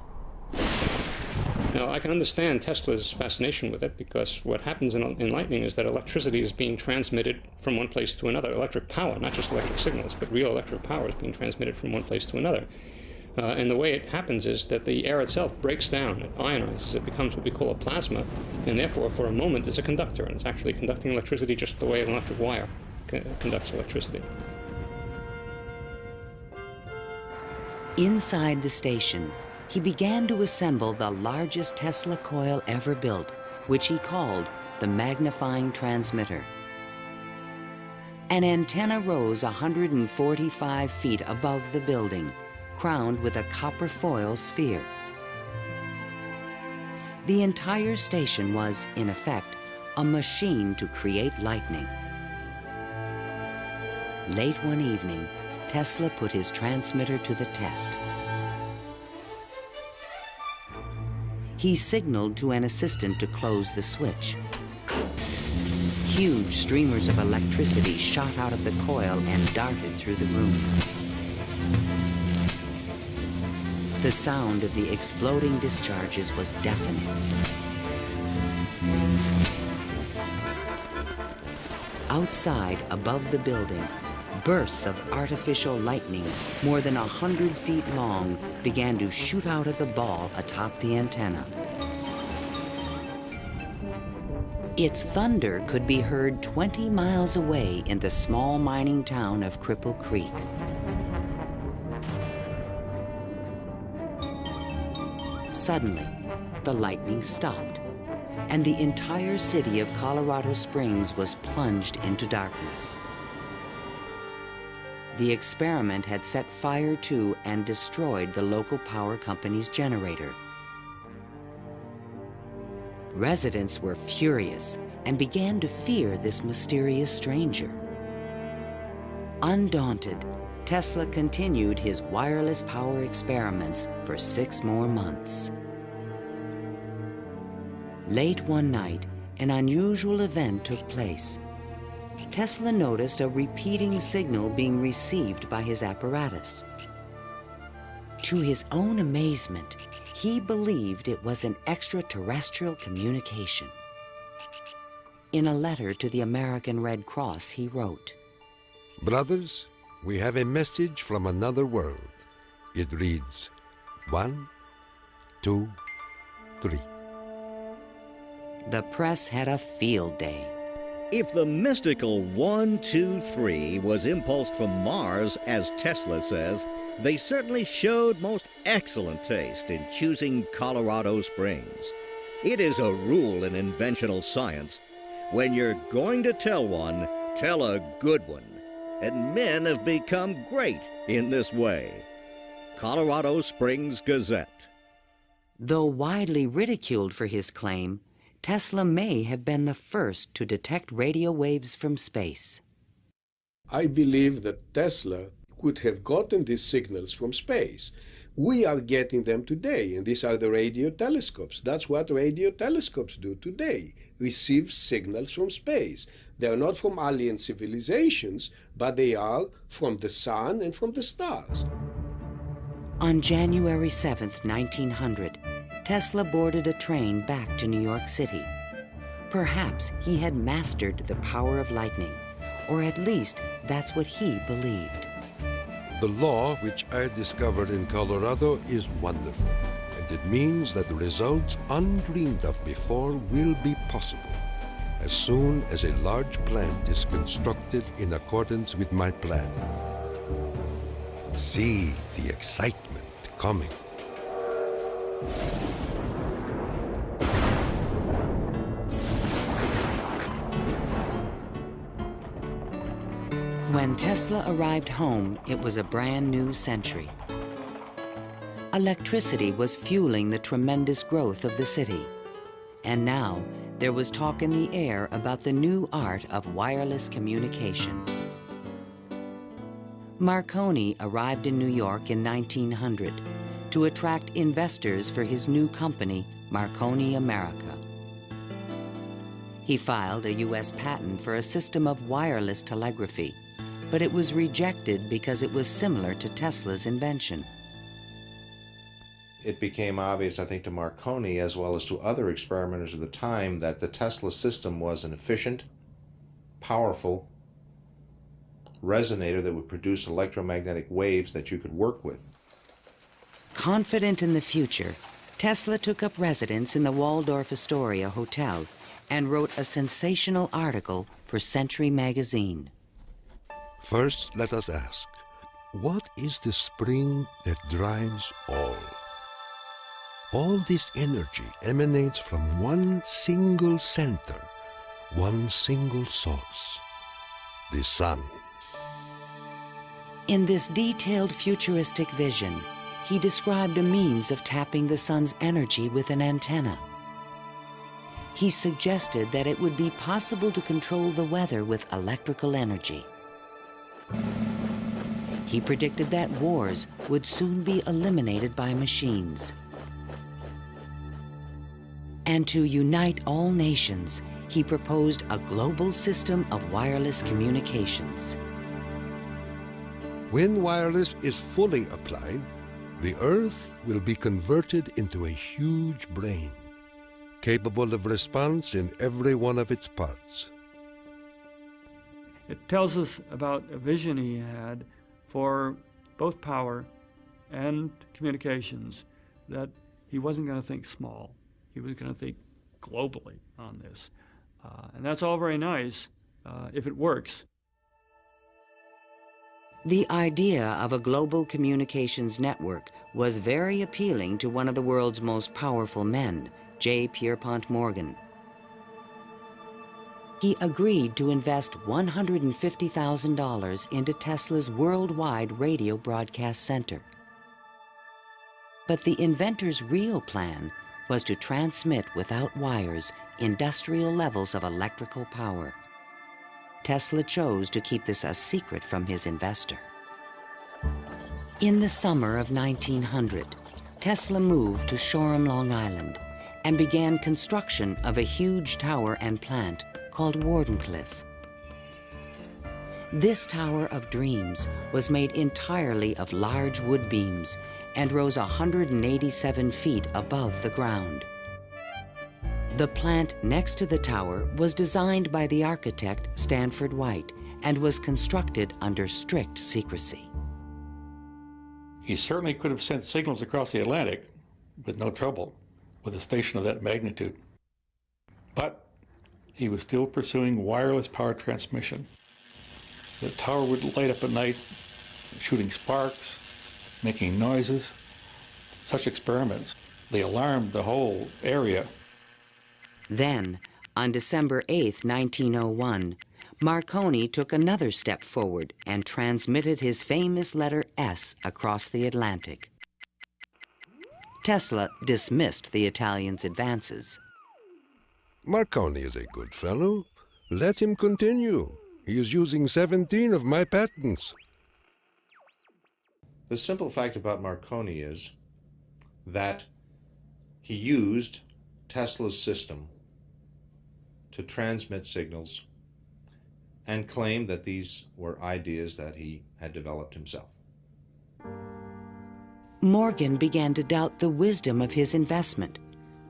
Now, I can understand Tesla's fascination with it, because what happens in lightning is that electricity is being transmitted from one place to another. Electric power, not just electric signals, but real electric power is being transmitted from one place to another. And the way it happens is that the air itself breaks down, it ionizes, it becomes what we call a plasma, and therefore, for a moment, it's a conductor, and it's actually conducting electricity just the way an electric wire conducts electricity. Inside the station, he began to assemble the largest Tesla coil ever built, which he called the magnifying transmitter. An antenna rose 145 feet above the building, crowned with a copper foil sphere. The entire station was, in effect, a machine to create lightning. Late one evening, Tesla put his transmitter to the test. He signaled to an assistant to close the switch. Huge streamers of electricity shot out of the coil and darted through the room. The sound of the exploding discharges was deafening. Outside, above the building, bursts of artificial lightning, more than 100 feet long, began to shoot out at the ball atop the antenna. Its thunder could be heard 20 miles away in the small mining town of Cripple Creek. Suddenly, the lightning stopped, and the entire city of Colorado Springs was plunged into darkness. The experiment had set fire to and destroyed the local power company's generator. Residents were furious and began to fear this mysterious stranger. Undaunted, Tesla continued his wireless power experiments for 6 more months. Late one night, an unusual event took place. Tesla noticed a repeating signal being received by his apparatus. To his own amazement, he believed it was an extraterrestrial communication. In a letter to the American Red Cross, he wrote, "Brothers, we have a message from another world. It reads, 1, 2, 3. The press had a field day. If the mystical 1, 2, 3 was impulsed from Mars, as Tesla says, they certainly showed most excellent taste in choosing Colorado Springs. It is a rule in inventional science. When you're going to tell one, tell a good one. And men have become great in this way. Colorado Springs Gazette. Though widely ridiculed for his claim, Tesla may have been the first to detect radio waves from space. I believe that Tesla could have gotten these signals from space. We are getting them today, and these are the radio telescopes. That's what radio telescopes do today, receive signals from space. They are not from alien civilizations, but they are from the sun and from the stars. On January 7th, 1900, Tesla boarded a train back to New York City. Perhaps he had mastered the power of lightning, or at least that's what he believed. The law which I discovered in Colorado is wonderful, and it means that results undreamed of before will be possible. as soon as a large plant is constructed in accordance with my plan. See the excitement coming. When Tesla arrived home, it was a brand new century. Electricity was fueling the tremendous growth of the city. And now, there was talk in the air about the new art of wireless communication. Marconi arrived in New York in 1900 to attract investors for his new company, Marconi America. He filed a U.S. patent for a system of wireless telegraphy, but it was rejected because it was similar to Tesla's invention. It became obvious, I think, to Marconi as well as to other experimenters of the time that the Tesla system was an efficient, powerful resonator that would produce electromagnetic waves that you could work with. Confident in the future, Tesla took up residence in the Waldorf Astoria Hotel and wrote a sensational article for Century magazine. First, let us ask, what is the spring that drives all? All this energy emanates from one single center, one single source, the sun. In this detailed futuristic vision, he described a means of tapping the sun's energy with an antenna. He suggested that it would be possible to control the weather with electrical energy. He predicted that wars would soon be eliminated by machines. And to unite all nations, he proposed a global system of wireless communications. When wireless is fully applied, the Earth will be converted into a huge brain, capable of response in every one of its parts. It tells us about a vision he had for both power and communications, that he wasn't going to think small. He was going to think globally on this. And that's all very nice if it works. The idea of a global communications network was very appealing to one of the world's most powerful men, J. Pierpont Morgan. He agreed to invest $150,000 into Tesla's worldwide radio broadcast center. But the inventor's real plan was to transmit without wires industrial levels of electrical power. Tesla chose to keep this a secret from his investor. In the summer of 1900, Tesla moved to Shoreham, Long Island, and began construction of a huge tower and plant called Wardenclyffe. This Tower of Dreams was made entirely of large wood beams and rose 187 feet above the ground. The plant next to the tower was designed by the architect Stanford White and was constructed under strict secrecy. He certainly could have sent signals across the Atlantic with no trouble with a station of that magnitude. But he was still pursuing wireless power transmission. The tower would light up at night, shooting sparks, making noises. Such experiments, they alarmed the whole area. Then, on December 8, 1901, Marconi took another step forward and transmitted his famous letter S across the Atlantic. Tesla dismissed the Italian's advances. Marconi is a good fellow. Let him continue. He is using 17 of my patents. The simple fact about Marconi is that he used Tesla's system to transmit signals and claimed that these were ideas that he had developed himself. Morgan began to doubt the wisdom of his investment.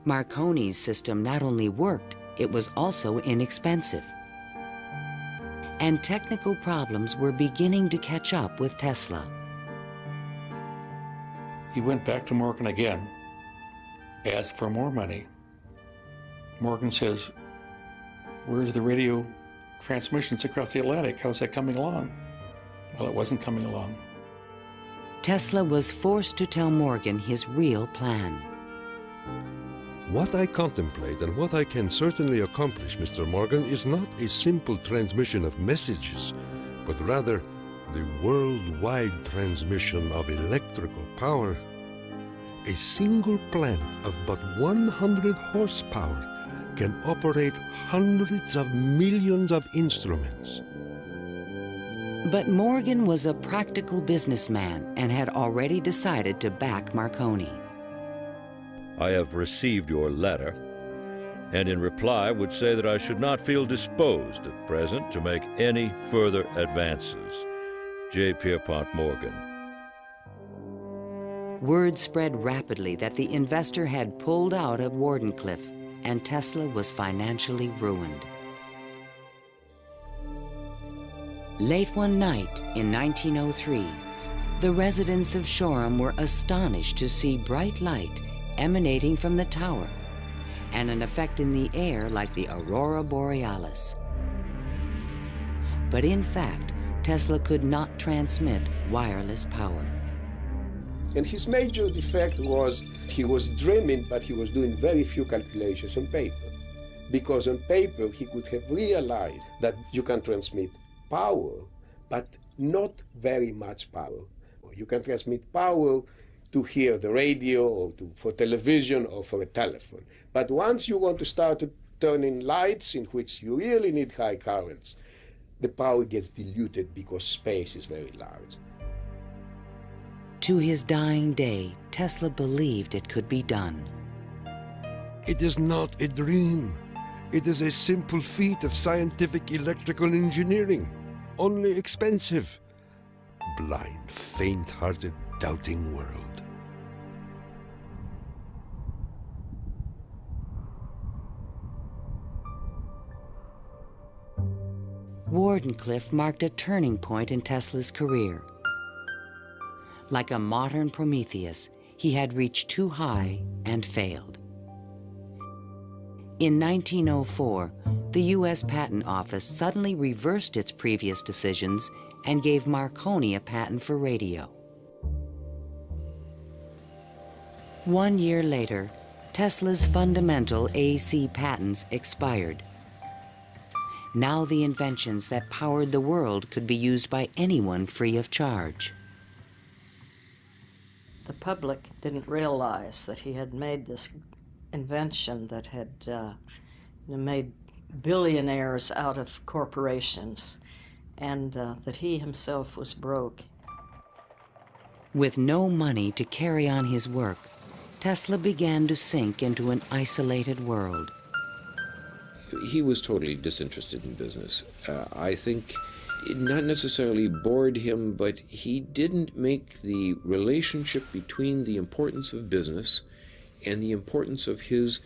Marconi's system not only worked, it was also inexpensive. And technical problems were beginning to catch up with Tesla. He went back to Morgan again, asked for more money. Morgan says, Where's the radio transmissions across the Atlantic? How's that coming along? Well, it wasn't coming along. Tesla was forced to tell Morgan his real plan. What I contemplate and what I can certainly accomplish, Mr. Morgan, is not a simple transmission of messages, but rather the worldwide transmission of electrical power. A single plant of but 100 horsepower can operate hundreds of millions of instruments. But Morgan was a practical businessman and had already decided to back Marconi. I have received your letter, and in reply would say that I should not feel disposed at present to make any further advances. J. Pierpont Morgan. Word spread rapidly that the investor had pulled out of Wardenclyffe, and Tesla was financially ruined. Late one night in 1903, the residents of Shoreham were astonished to see bright light emanating from the tower and an effect in the air like the aurora borealis. But in fact, Tesla could not transmit wireless power. And his major defect was he was dreaming, but he was doing very few calculations on paper. Because on paper, he could have realized that you can transmit power, but not very much power. You can transmit power to hear the radio or for television or for a telephone. But once you want to start turning lights in which you really need high currents, the power gets diluted because space is very large. To his dying day, Tesla believed it could be done. It is not a dream. It is a simple feat of scientific electrical engineering, only expensive. Blind, faint-hearted, doubting world. Wardenclyffe marked a turning point in Tesla's career. Like a modern Prometheus, he had reached too high and failed. In 1904, the U.S. Patent Office suddenly reversed its previous decisions and gave Marconi a patent for radio. 1 year later, Tesla's fundamental AC patents expired. Now the inventions that powered the world could be used by anyone free of charge. The public didn't realize that he had made this invention that had made billionaires out of corporations, and that he himself was broke. With no money to carry on his work, Tesla began to sink into an isolated world. He was totally disinterested in business. I think it not necessarily bored him, but he didn't make the relationship between the importance of business and the importance of his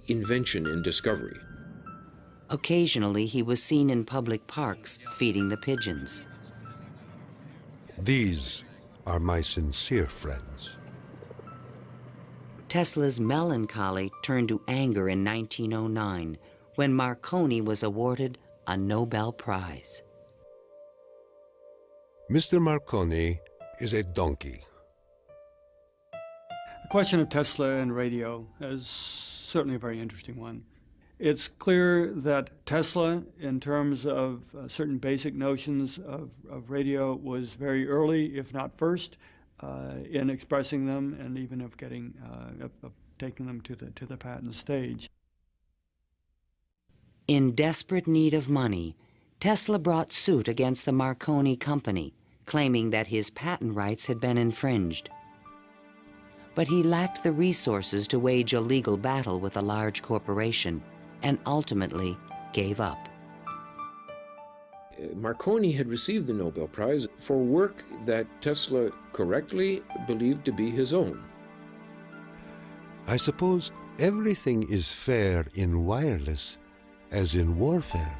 invention and discovery. Occasionally, he was seen in public parks feeding the pigeons. These are my sincere friends. Tesla's melancholy turned to anger in 1909 when Marconi was awarded a Nobel Prize. Mr. Marconi is a donkey. The question of Tesla and radio is certainly a very interesting one. It's clear that Tesla, in terms of certain basic notions of radio, was very early, if not first, in expressing them and even of getting of taking them to the patent stage. In desperate need of money, Tesla brought suit against the Marconi company, claiming that his patent rights had been infringed. But he lacked the resources to wage a legal battle with a large corporation, and ultimately gave up. Marconi had received the Nobel Prize for work that Tesla correctly believed to be his own. I suppose everything is fair in wireless as in warfare.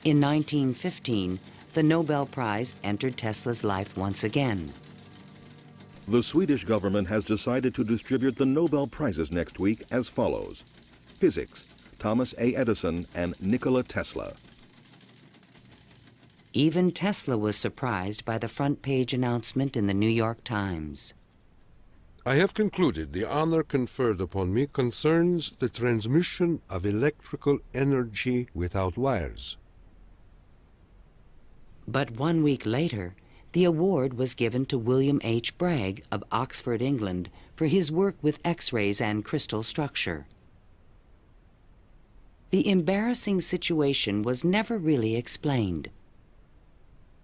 In 1915, the Nobel Prize entered Tesla's life once again. The Swedish government has decided to distribute the Nobel Prizes next week as follows. Physics, Thomas A. Edison and Nikola Tesla. Even Tesla was surprised by the front-page announcement in the New York Times. I have concluded the honor conferred upon me concerns the transmission of electrical energy without wires. But 1 week later, the award was given to William H. Bragg of Oxford, England, for his work with X-rays and crystal structure. The embarrassing situation was never really explained.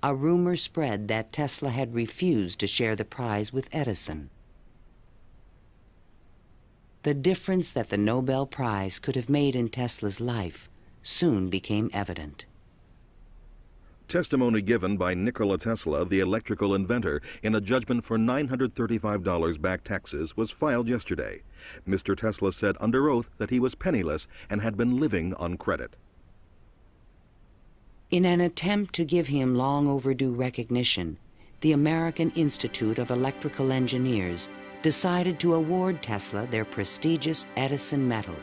A rumor spread that Tesla had refused to share the prize with Edison. The difference that the Nobel Prize could have made in Tesla's life soon became evident. Testimony given by Nikola Tesla, the electrical inventor, in a judgment for $935 back taxes was filed yesterday. Mr. Tesla said under oath that he was penniless and had been living on credit. In an attempt to give him long overdue recognition, the American Institute of Electrical Engineers decided to award Tesla their prestigious Edison Medal.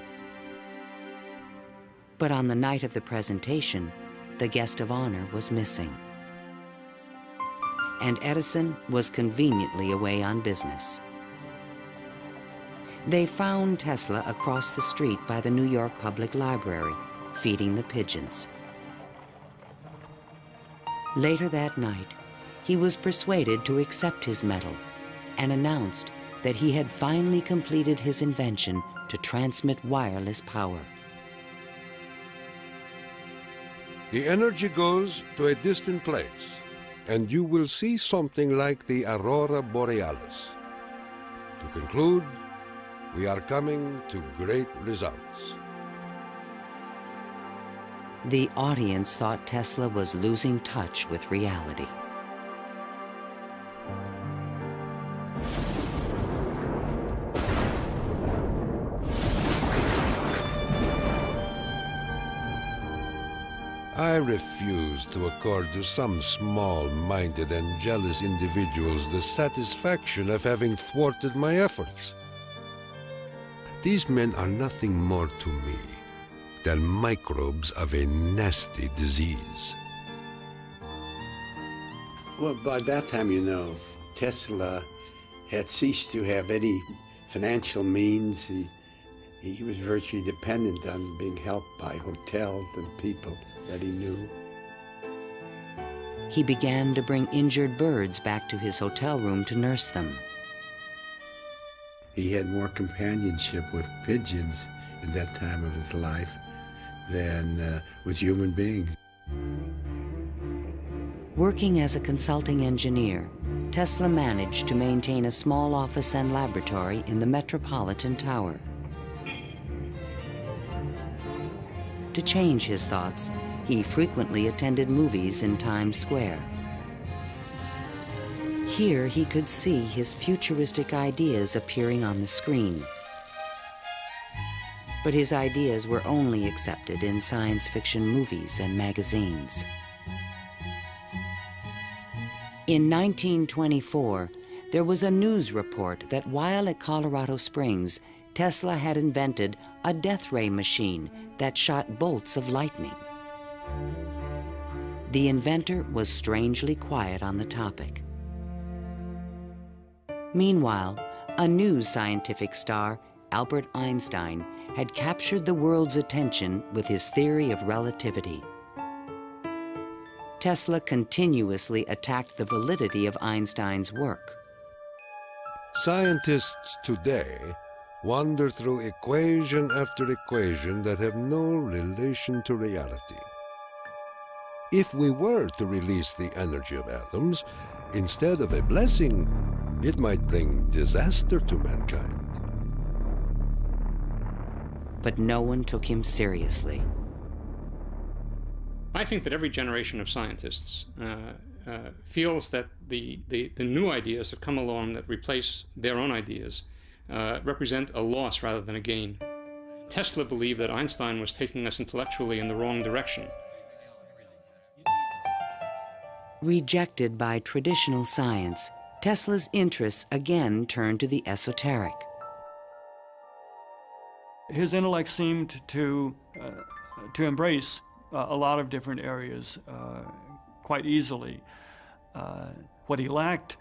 But on the night of the presentation, the guest of honor was missing. And Edison was conveniently away on business. They found Tesla across the street by the New York Public Library, feeding the pigeons. Later that night, he was persuaded to accept his medal and announced that he had finally completed his invention to transmit wireless power. The energy goes to a distant place, and you will see something like the aurora borealis. To conclude, we are coming to great results. The audience thought Tesla was losing touch with reality. I refuse to accord to some small-minded and jealous individuals the satisfaction of having thwarted my efforts. These men are nothing more to me than microbes of a nasty disease. Well, by that time, you know, Tesla had ceased to have any financial means. He was virtually dependent on being helped by hotels and people that he knew. He began to bring injured birds back to his hotel room to nurse them. He had more companionship with pigeons in that time of his life than with human beings. Working as a consulting engineer, Tesla managed to maintain a small office and laboratory in the Metropolitan Tower. To change his thoughts, he frequently attended movies in Times Square. Here he could see his futuristic ideas appearing on the screen. But his ideas were only accepted in science fiction movies and magazines. In 1924, there was a news report that while at Colorado Springs, Tesla had invented a death ray machine that shot bolts of lightning. The inventor was strangely quiet on the topic. Meanwhile, a new scientific star, Albert Einstein, had captured the world's attention with his theory of relativity. Tesla continuously attacked the validity of Einstein's work. Scientists today wander through equation after equation that have no relation to reality. If we were to release the energy of atoms, instead of a blessing, it might bring disaster to mankind. But no one took him seriously. I think that every generation of scientists feels that the new ideas that come along that replace their own ideas represent a loss rather than a gain. Tesla believed that Einstein was taking us intellectually in the wrong direction. Rejected by traditional science, Tesla's interests again turned to the esoteric. His intellect seemed to embrace a lot of different areas quite easily. What he lacked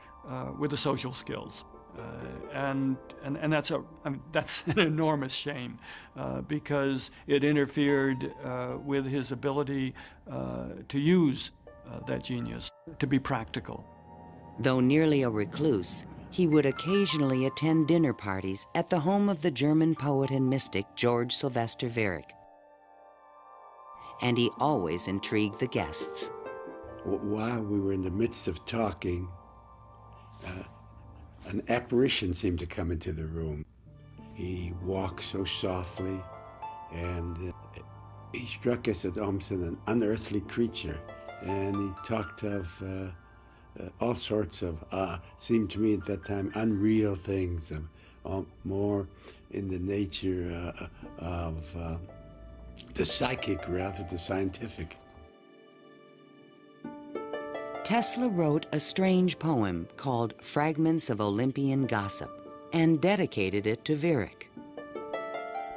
were the social skills. And that's an enormous shame because it interfered with his ability to use that genius, to be practical. Though nearly a recluse, he would occasionally attend dinner parties at the home of the German poet and mystic George Sylvester Viereck. And he always intrigued the guests. While we were in the midst of talking, an apparition seemed to come into the room. He walked so softly, and he struck us as almost an unearthly creature. And he talked of all sorts of, seemed to me at that time, unreal things, more in the nature of the psychic rather than the scientific. Tesla wrote a strange poem called Fragments of Olympian Gossip and dedicated it to Viereck.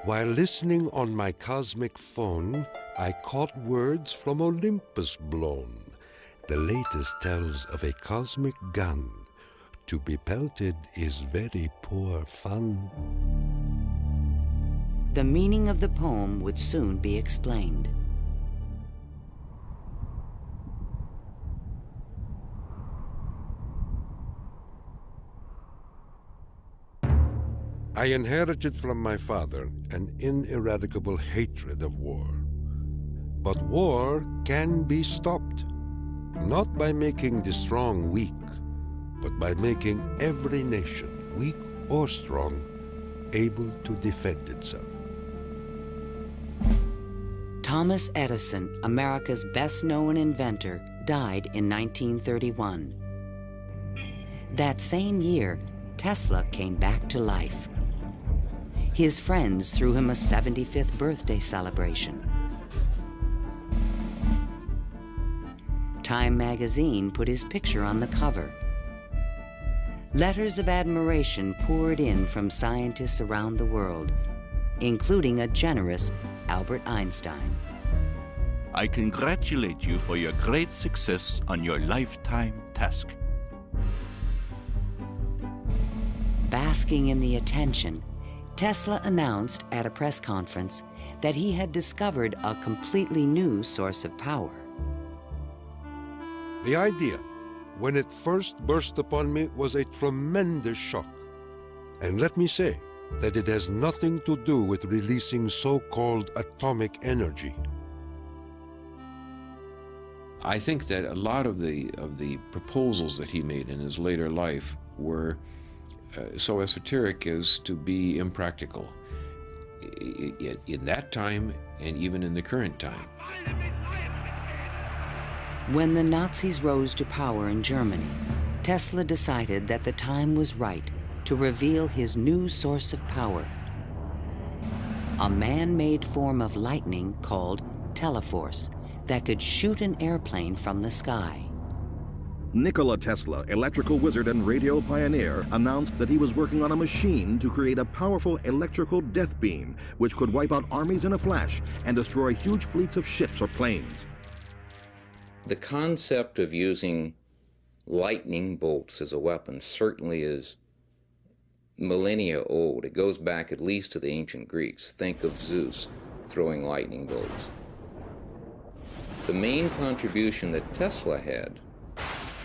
While listening on my cosmic phone, I caught words from Olympus blown. The latest tells of a cosmic gun. To be pelted is very poor fun. The meaning of the poem would soon be explained. I inherited from my father an ineradicable hatred of war. But war can be stopped, not by making the strong weak, but by making every nation, weak or strong, able to defend itself. Thomas Edison, America's best-known inventor, died in 1931. That same year, Tesla came back to life. His friends threw him a 75th birthday celebration. Time magazine put his picture on the cover. Letters of admiration poured in from scientists around the world, including a generous Albert Einstein. I congratulate you for your great success on your lifetime task. Basking in the attention, Tesla announced at a press conference that he had discovered a completely new source of power. The idea, when it first burst upon me, was a tremendous shock. And let me say that it has nothing to do with releasing so-called atomic energy. I think that a lot of the proposals that he made in his later life were so esoteric as to be impractical in that time and even in the current time. When the Nazis rose to power in Germany, Tesla decided that the time was right to reveal his new source of power, a man-made form of lightning called teleforce that could shoot an airplane from the sky. Nikola Tesla, electrical wizard and radio pioneer, announced that he was working on a machine to create a powerful electrical death beam which could wipe out armies in a flash and destroy huge fleets of ships or planes. The concept of using lightning bolts as a weapon certainly is millennia old. It goes back at least to the ancient Greeks. Think of Zeus throwing lightning bolts. The main contribution that Tesla had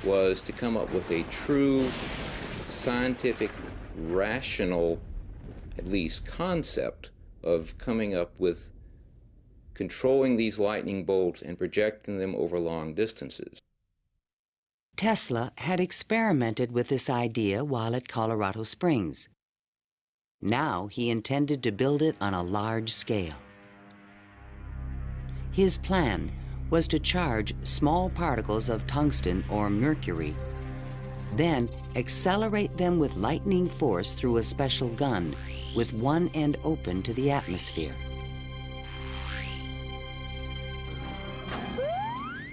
was to come up with a true scientific, rational, at least concept of coming up with controlling these lightning bolts and projecting them over long distances. Tesla had experimented with this idea while at Colorado Springs. Now he intended to build it on a large scale. His plan was to charge small particles of tungsten or mercury, then accelerate them with lightning force through a special gun with one end open to the atmosphere.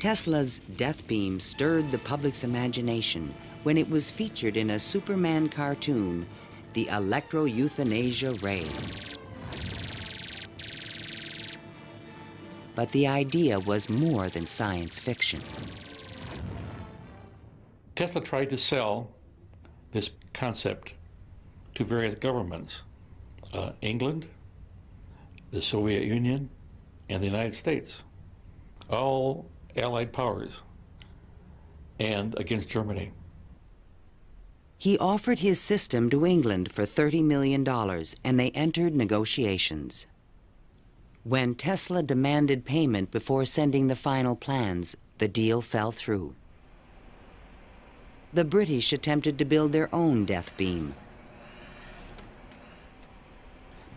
Tesla's death beam stirred the public's imagination when it was featured in a Superman cartoon, the Electro-Euthanasia Ray. but the idea was more than science fiction. Tesla tried to sell this concept to various governments, England, the Soviet Union, and the United States, all Allied powers, and against Germany. He offered his system to England for $30 million, and they entered negotiations. When Tesla demanded payment before sending the final plans, the deal fell through. The British attempted to build their own death beam,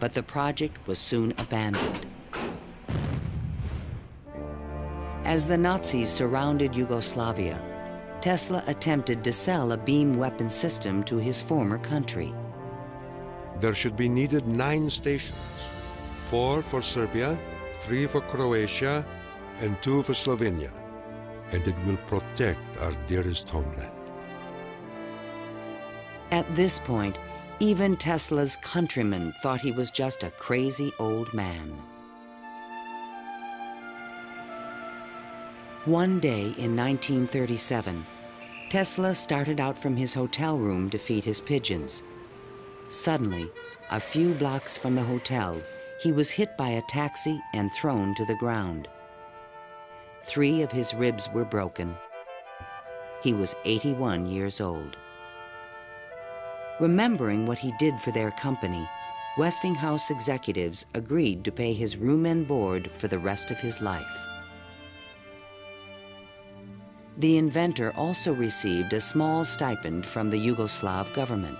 but the project was soon abandoned. As the Nazis surrounded Yugoslavia, Tesla attempted to sell a beam weapon system to his former country. There should be needed 9 stations, 4 for Serbia, 3 for Croatia, and 2 for Slovenia, and it will protect our dearest homeland. At this point, even Tesla's countrymen thought he was just a crazy old man. One day in 1937, Tesla started out from his hotel room to feed his pigeons. Suddenly, a few blocks from the hotel, he was hit by a taxi and thrown to the ground. 3 of his ribs were broken. He was 81 years old. Remembering what he did for their company, Westinghouse executives agreed to pay his room and board for the rest of his life. The inventor also received a small stipend from the Yugoslav government.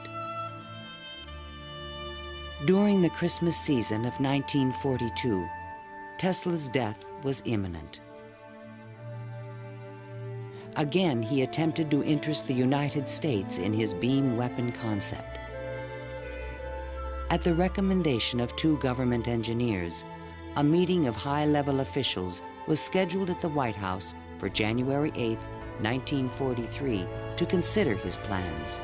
During the Christmas season of 1942, Tesla's death was imminent. Again, he attempted to interest the United States in his beam weapon concept. At the recommendation of 2 government engineers, a meeting of high-level officials was scheduled at the White House for January 8, 1943, to consider his plans.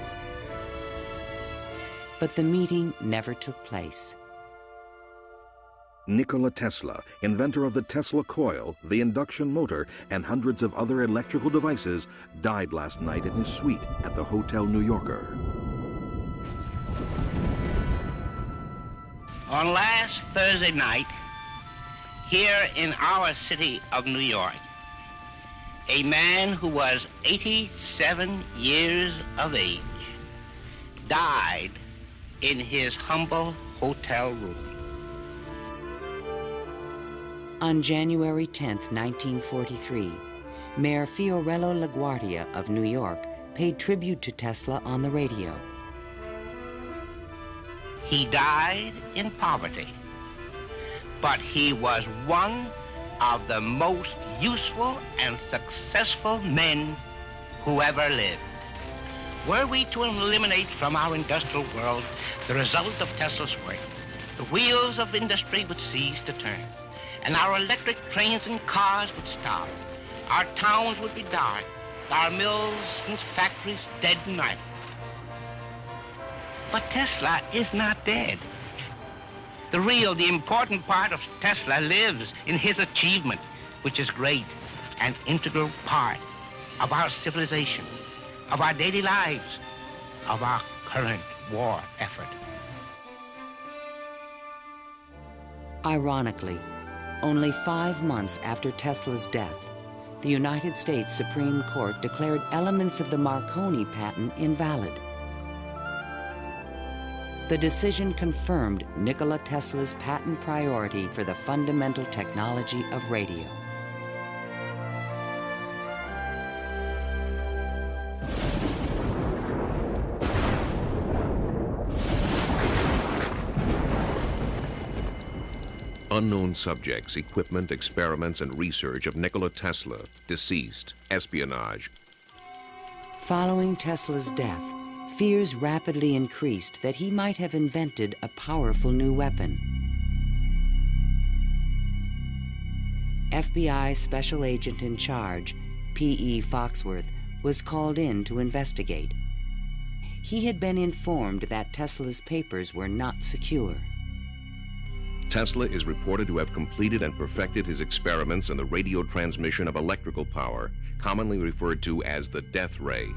But the meeting never took place. Nikola Tesla, inventor of the Tesla coil, the induction motor, and hundreds of other electrical devices, died last night in his suite at the Hotel New Yorker. On last Thursday night, here in our city of New York, a man who was 87 years of age died in his humble hotel room. On January 10, 1943, Mayor Fiorello LaGuardia of New York paid tribute to Tesla on the radio. He died in poverty, but he was one of the most useful and successful men who ever lived. Were we to eliminate from our industrial world the result of Tesla's work, the wheels of industry would cease to turn, and our electric trains and cars would stop. Our towns would be dark, our mills and factories dead and idle. But Tesla is not dead. The important part of Tesla lives in his achievement, which is great and integral part of our civilization, of our daily lives, of our current war effort. Ironically, only 5 months after Tesla's death, the United States Supreme Court declared elements of the Marconi patent invalid. The decision confirmed Nikola Tesla's patent priority for the fundamental technology of radio. Unknown subjects, equipment, experiments, and research of Nikola Tesla, deceased, espionage. Following Tesla's death, fears rapidly increased that he might have invented a powerful new weapon. FBI Special Agent in Charge, P.E. Foxworth, was called in to investigate. He had been informed that Tesla's papers were not secure. Tesla is reported to have completed and perfected his experiments in the radio transmission of electrical power, commonly referred to as the death ray.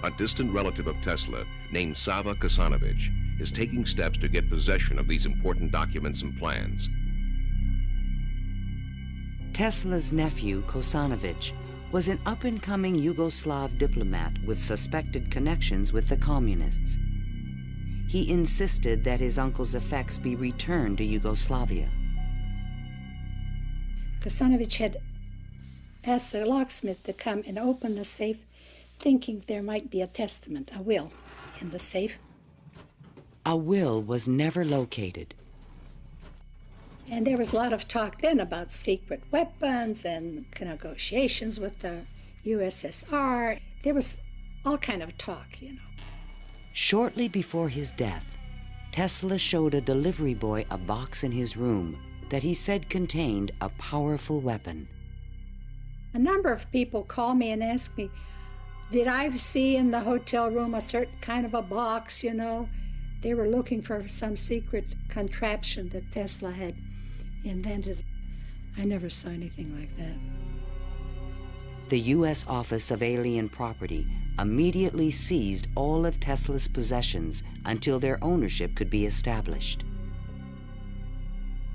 A distant relative of Tesla, named Sava Kasanovich, is taking steps to get possession of these important documents and plans. Tesla's nephew, Kasanovich, was an up-and-coming Yugoslav diplomat with suspected connections with the communists. He insisted that his uncle's effects be returned to Yugoslavia. Kasanovich had asked the locksmith to come and open the safe, thinking there might be a testament, a will, in the safe. A will was never located. And there was a lot of talk then about secret weapons and negotiations with the USSR. There was all kind of talk, you know. Shortly before his death, Tesla showed a delivery boy a box in his room that he said contained a powerful weapon. A number of people call me and ask me, did I see in the hotel room a certain kind of a box, you know? They were looking for some secret contraption that Tesla had invented. I never saw anything like that. The U.S. Office of Alien Property immediately seized all of Tesla's possessions until their ownership could be established.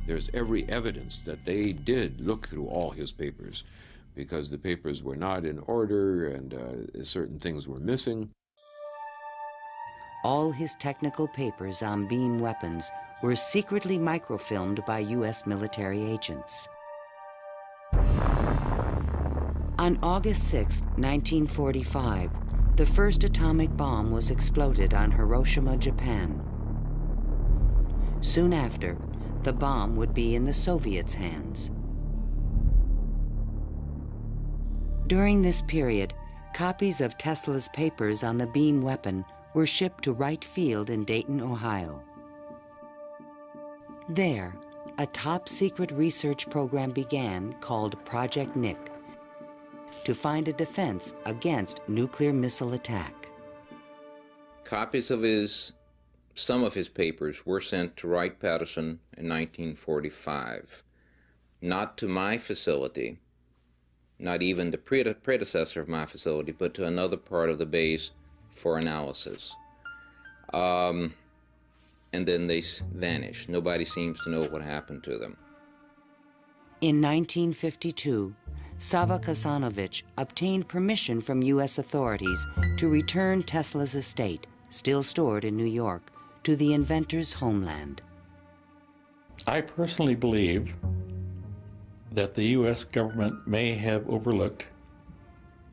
There's every evidence that they did look through all his papers, because the papers were not in order and certain things were missing. All his technical papers on beam weapons were secretly microfilmed by U.S. military agents. On August 6, 1945, the first atomic bomb was exploded on Hiroshima, Japan. Soon after, the bomb would be in the Soviets' hands. During this period, copies of Tesla's papers on the beam weapon were shipped to Wright Field in Dayton, Ohio. There, a top-secret research program began called Project NIK to find a defense against nuclear missile attack. Copies of some of his papers were sent to Wright-Patterson in 1945, not to my facility, not even the predecessor of my facility, but to another part of the base for analysis. And then they vanished. Nobody seems to know what happened to them. In 1952, Sava Kasanovich obtained permission from U.S. authorities to return Tesla's estate, still stored in New York, to the inventor's homeland. I personally believe that the U.S. government may have overlooked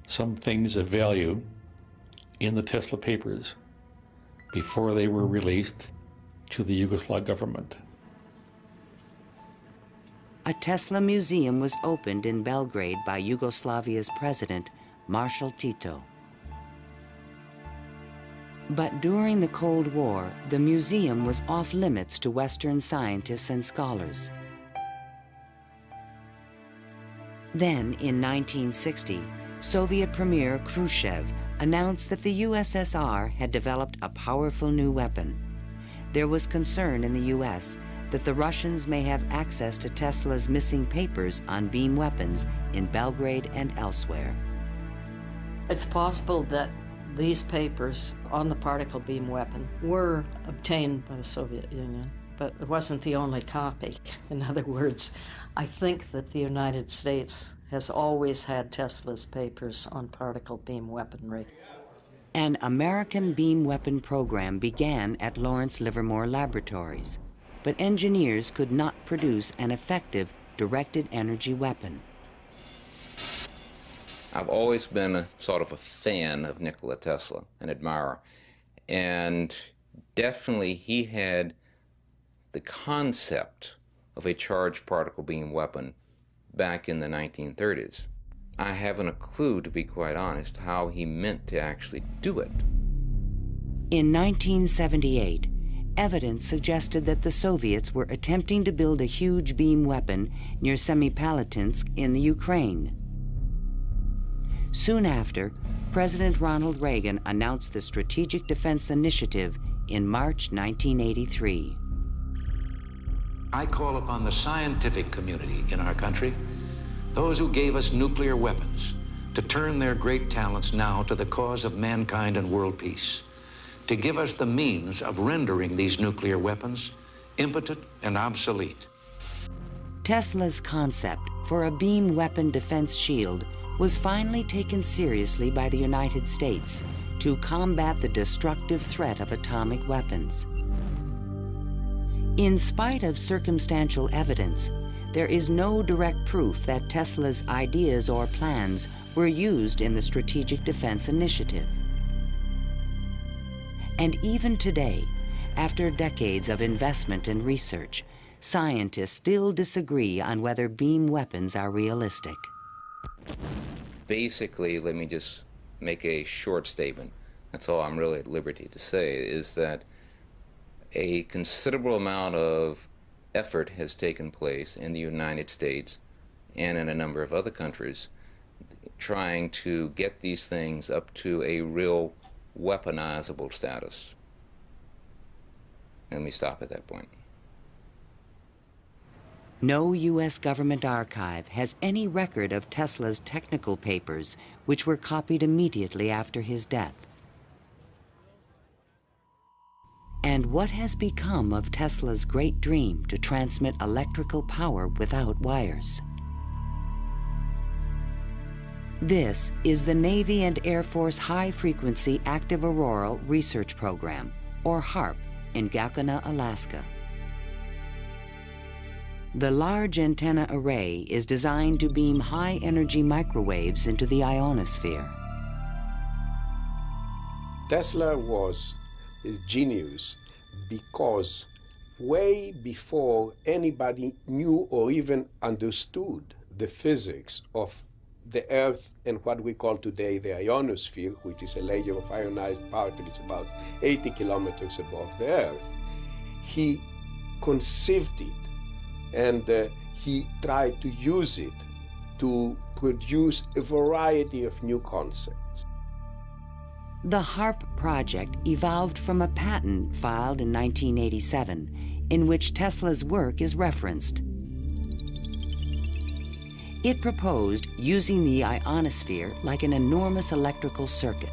some things of value in the Tesla papers before they were released to the Yugoslav government. A Tesla museum was opened in Belgrade by Yugoslavia's president, Marshal Tito. But during the Cold War, the museum was off limits to Western scientists and scholars. Then, in 1960, Soviet Premier Khrushchev announced that the USSR had developed a powerful new weapon. There was concern in the U.S. that the Russians may have access to Tesla's missing papers on beam weapons in Belgrade and elsewhere. It's possible that these papers on the particle beam weapon were obtained by the Soviet Union, but it wasn't the only copy. In other words, I think that the United States has always had Tesla's papers on particle beam weaponry. An American beam weapon program began at Lawrence Livermore Laboratories, but engineers could not produce an effective directed energy weapon. I've always been a sort of a fan of Nikola Tesla, an admirer, and definitely he had the concept of a charged particle beam weapon back in the 1930s. I haven't a clue, to be quite honest, how he meant to actually do it. In 1978, evidence suggested that the Soviets were attempting to build a huge beam weapon near Semipalatinsk in the Ukraine. Soon after, President Ronald Reagan announced the Strategic Defense Initiative in March 1983. I call upon the scientific community in our country, those who gave us nuclear weapons, to turn their great talents now to the cause of mankind and world peace, to give us the means of rendering these nuclear weapons impotent and obsolete. Tesla's concept for a beam weapon defense shield was finally taken seriously by the United States to combat the destructive threat of atomic weapons. In spite of circumstantial evidence, there is no direct proof that Tesla's ideas or plans were used in the Strategic Defense Initiative. And even today, after decades of investment and research, scientists still disagree on whether beam weapons are realistic. Basically, let me just make a short statement. That's all I'm really at liberty to say, is that a considerable amount of effort has taken place in the United States and in a number of other countries trying to get these things up to a real weaponizable status. Let me stop at that point. No U.S. government archive has any record of Tesla's technical papers, which were copied immediately after his death. And what has become of Tesla's great dream to transmit electrical power without wires? This is the Navy and Air Force High-Frequency Active Auroral Research Program, or HAARP, in Gakona, Alaska. The large antenna array is designed to beam high-energy microwaves into the ionosphere. Tesla was a genius because way before anybody knew or even understood the physics of the Earth and what we call today the ionosphere, which is a layer of ionized particles about 80 kilometers above the Earth, he conceived it and he tried to use it to produce a variety of new concepts. The HAARP project evolved from a patent filed in 1987 in which Tesla's work is referenced. It proposed using the ionosphere like an enormous electrical circuit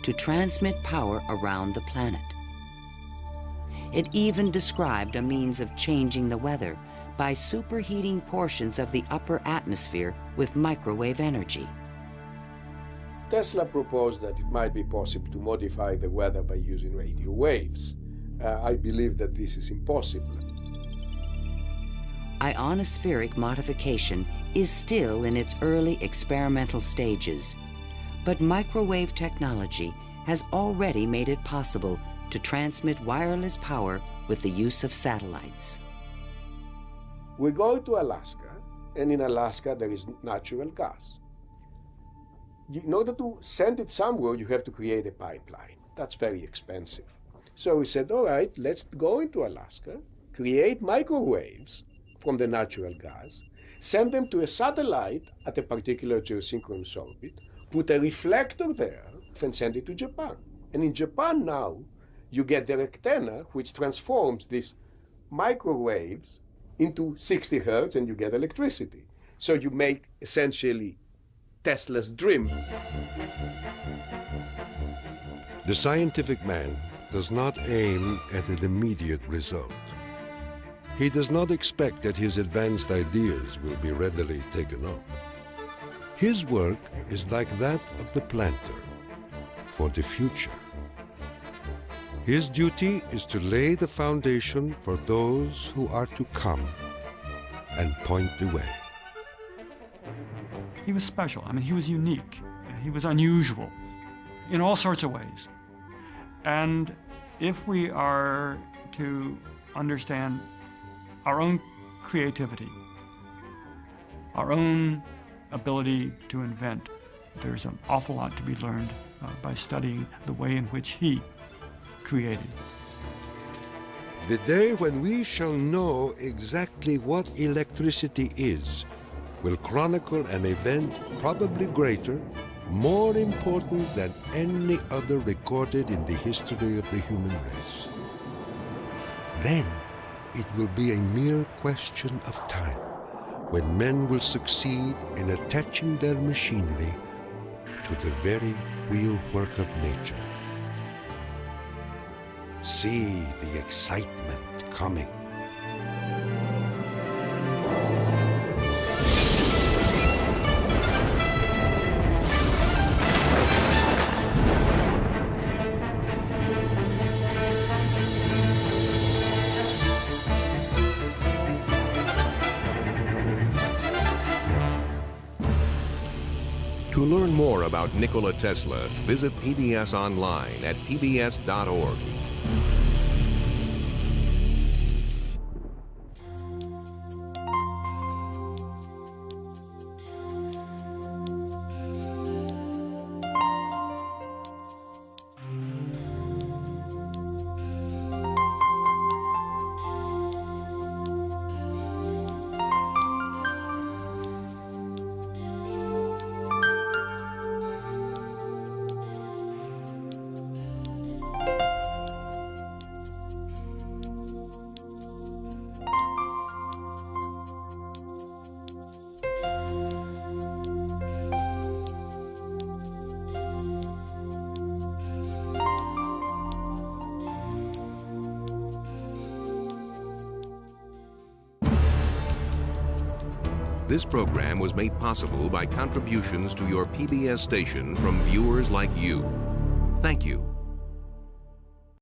to transmit power around the planet. It even described a means of changing the weather by superheating portions of the upper atmosphere with microwave energy. Tesla proposed that it might be possible to modify the weather by using radio waves. I believe that this is impossible. Ionospheric modification is still in its early experimental stages, but microwave technology has already made it possible to transmit wireless power with the use of satellites. We go to Alaska, and in Alaska there is natural gas. In order to send it somewhere, you have to create a pipeline. That's very expensive. So we said, all right, let's go into Alaska, create microwaves from the natural gas, send them to a satellite at a particular geosynchronous orbit, put a reflector there, and send it to Japan. And in Japan now, you get the antenna, which transforms these microwaves into 60 hertz, and you get electricity. So you make essentially Tesla's dream. The scientific man does not aim at an immediate result. He does not expect that his advanced ideas will be readily taken up. His work is like that of the planter for the future. His duty is to lay the foundation for those who are to come and point the way. He was special. I mean, he was unique. He was unusual in all sorts of ways. And if we are to understand our own creativity, our own ability to invent, there's an awful lot to be learned by studying the way in which he created. The day when we shall know exactly what electricity is will chronicle an event probably greater, more important than any other recorded in the history of the human race. Then it will be a mere question of time when men will succeed in attaching their machinery to the very wheelwork of nature. See the excitement coming. To learn more about Nikola Tesla, visit PBS online at pbs.org. This program was made possible by contributions to your PBS station from viewers like you. Thank you.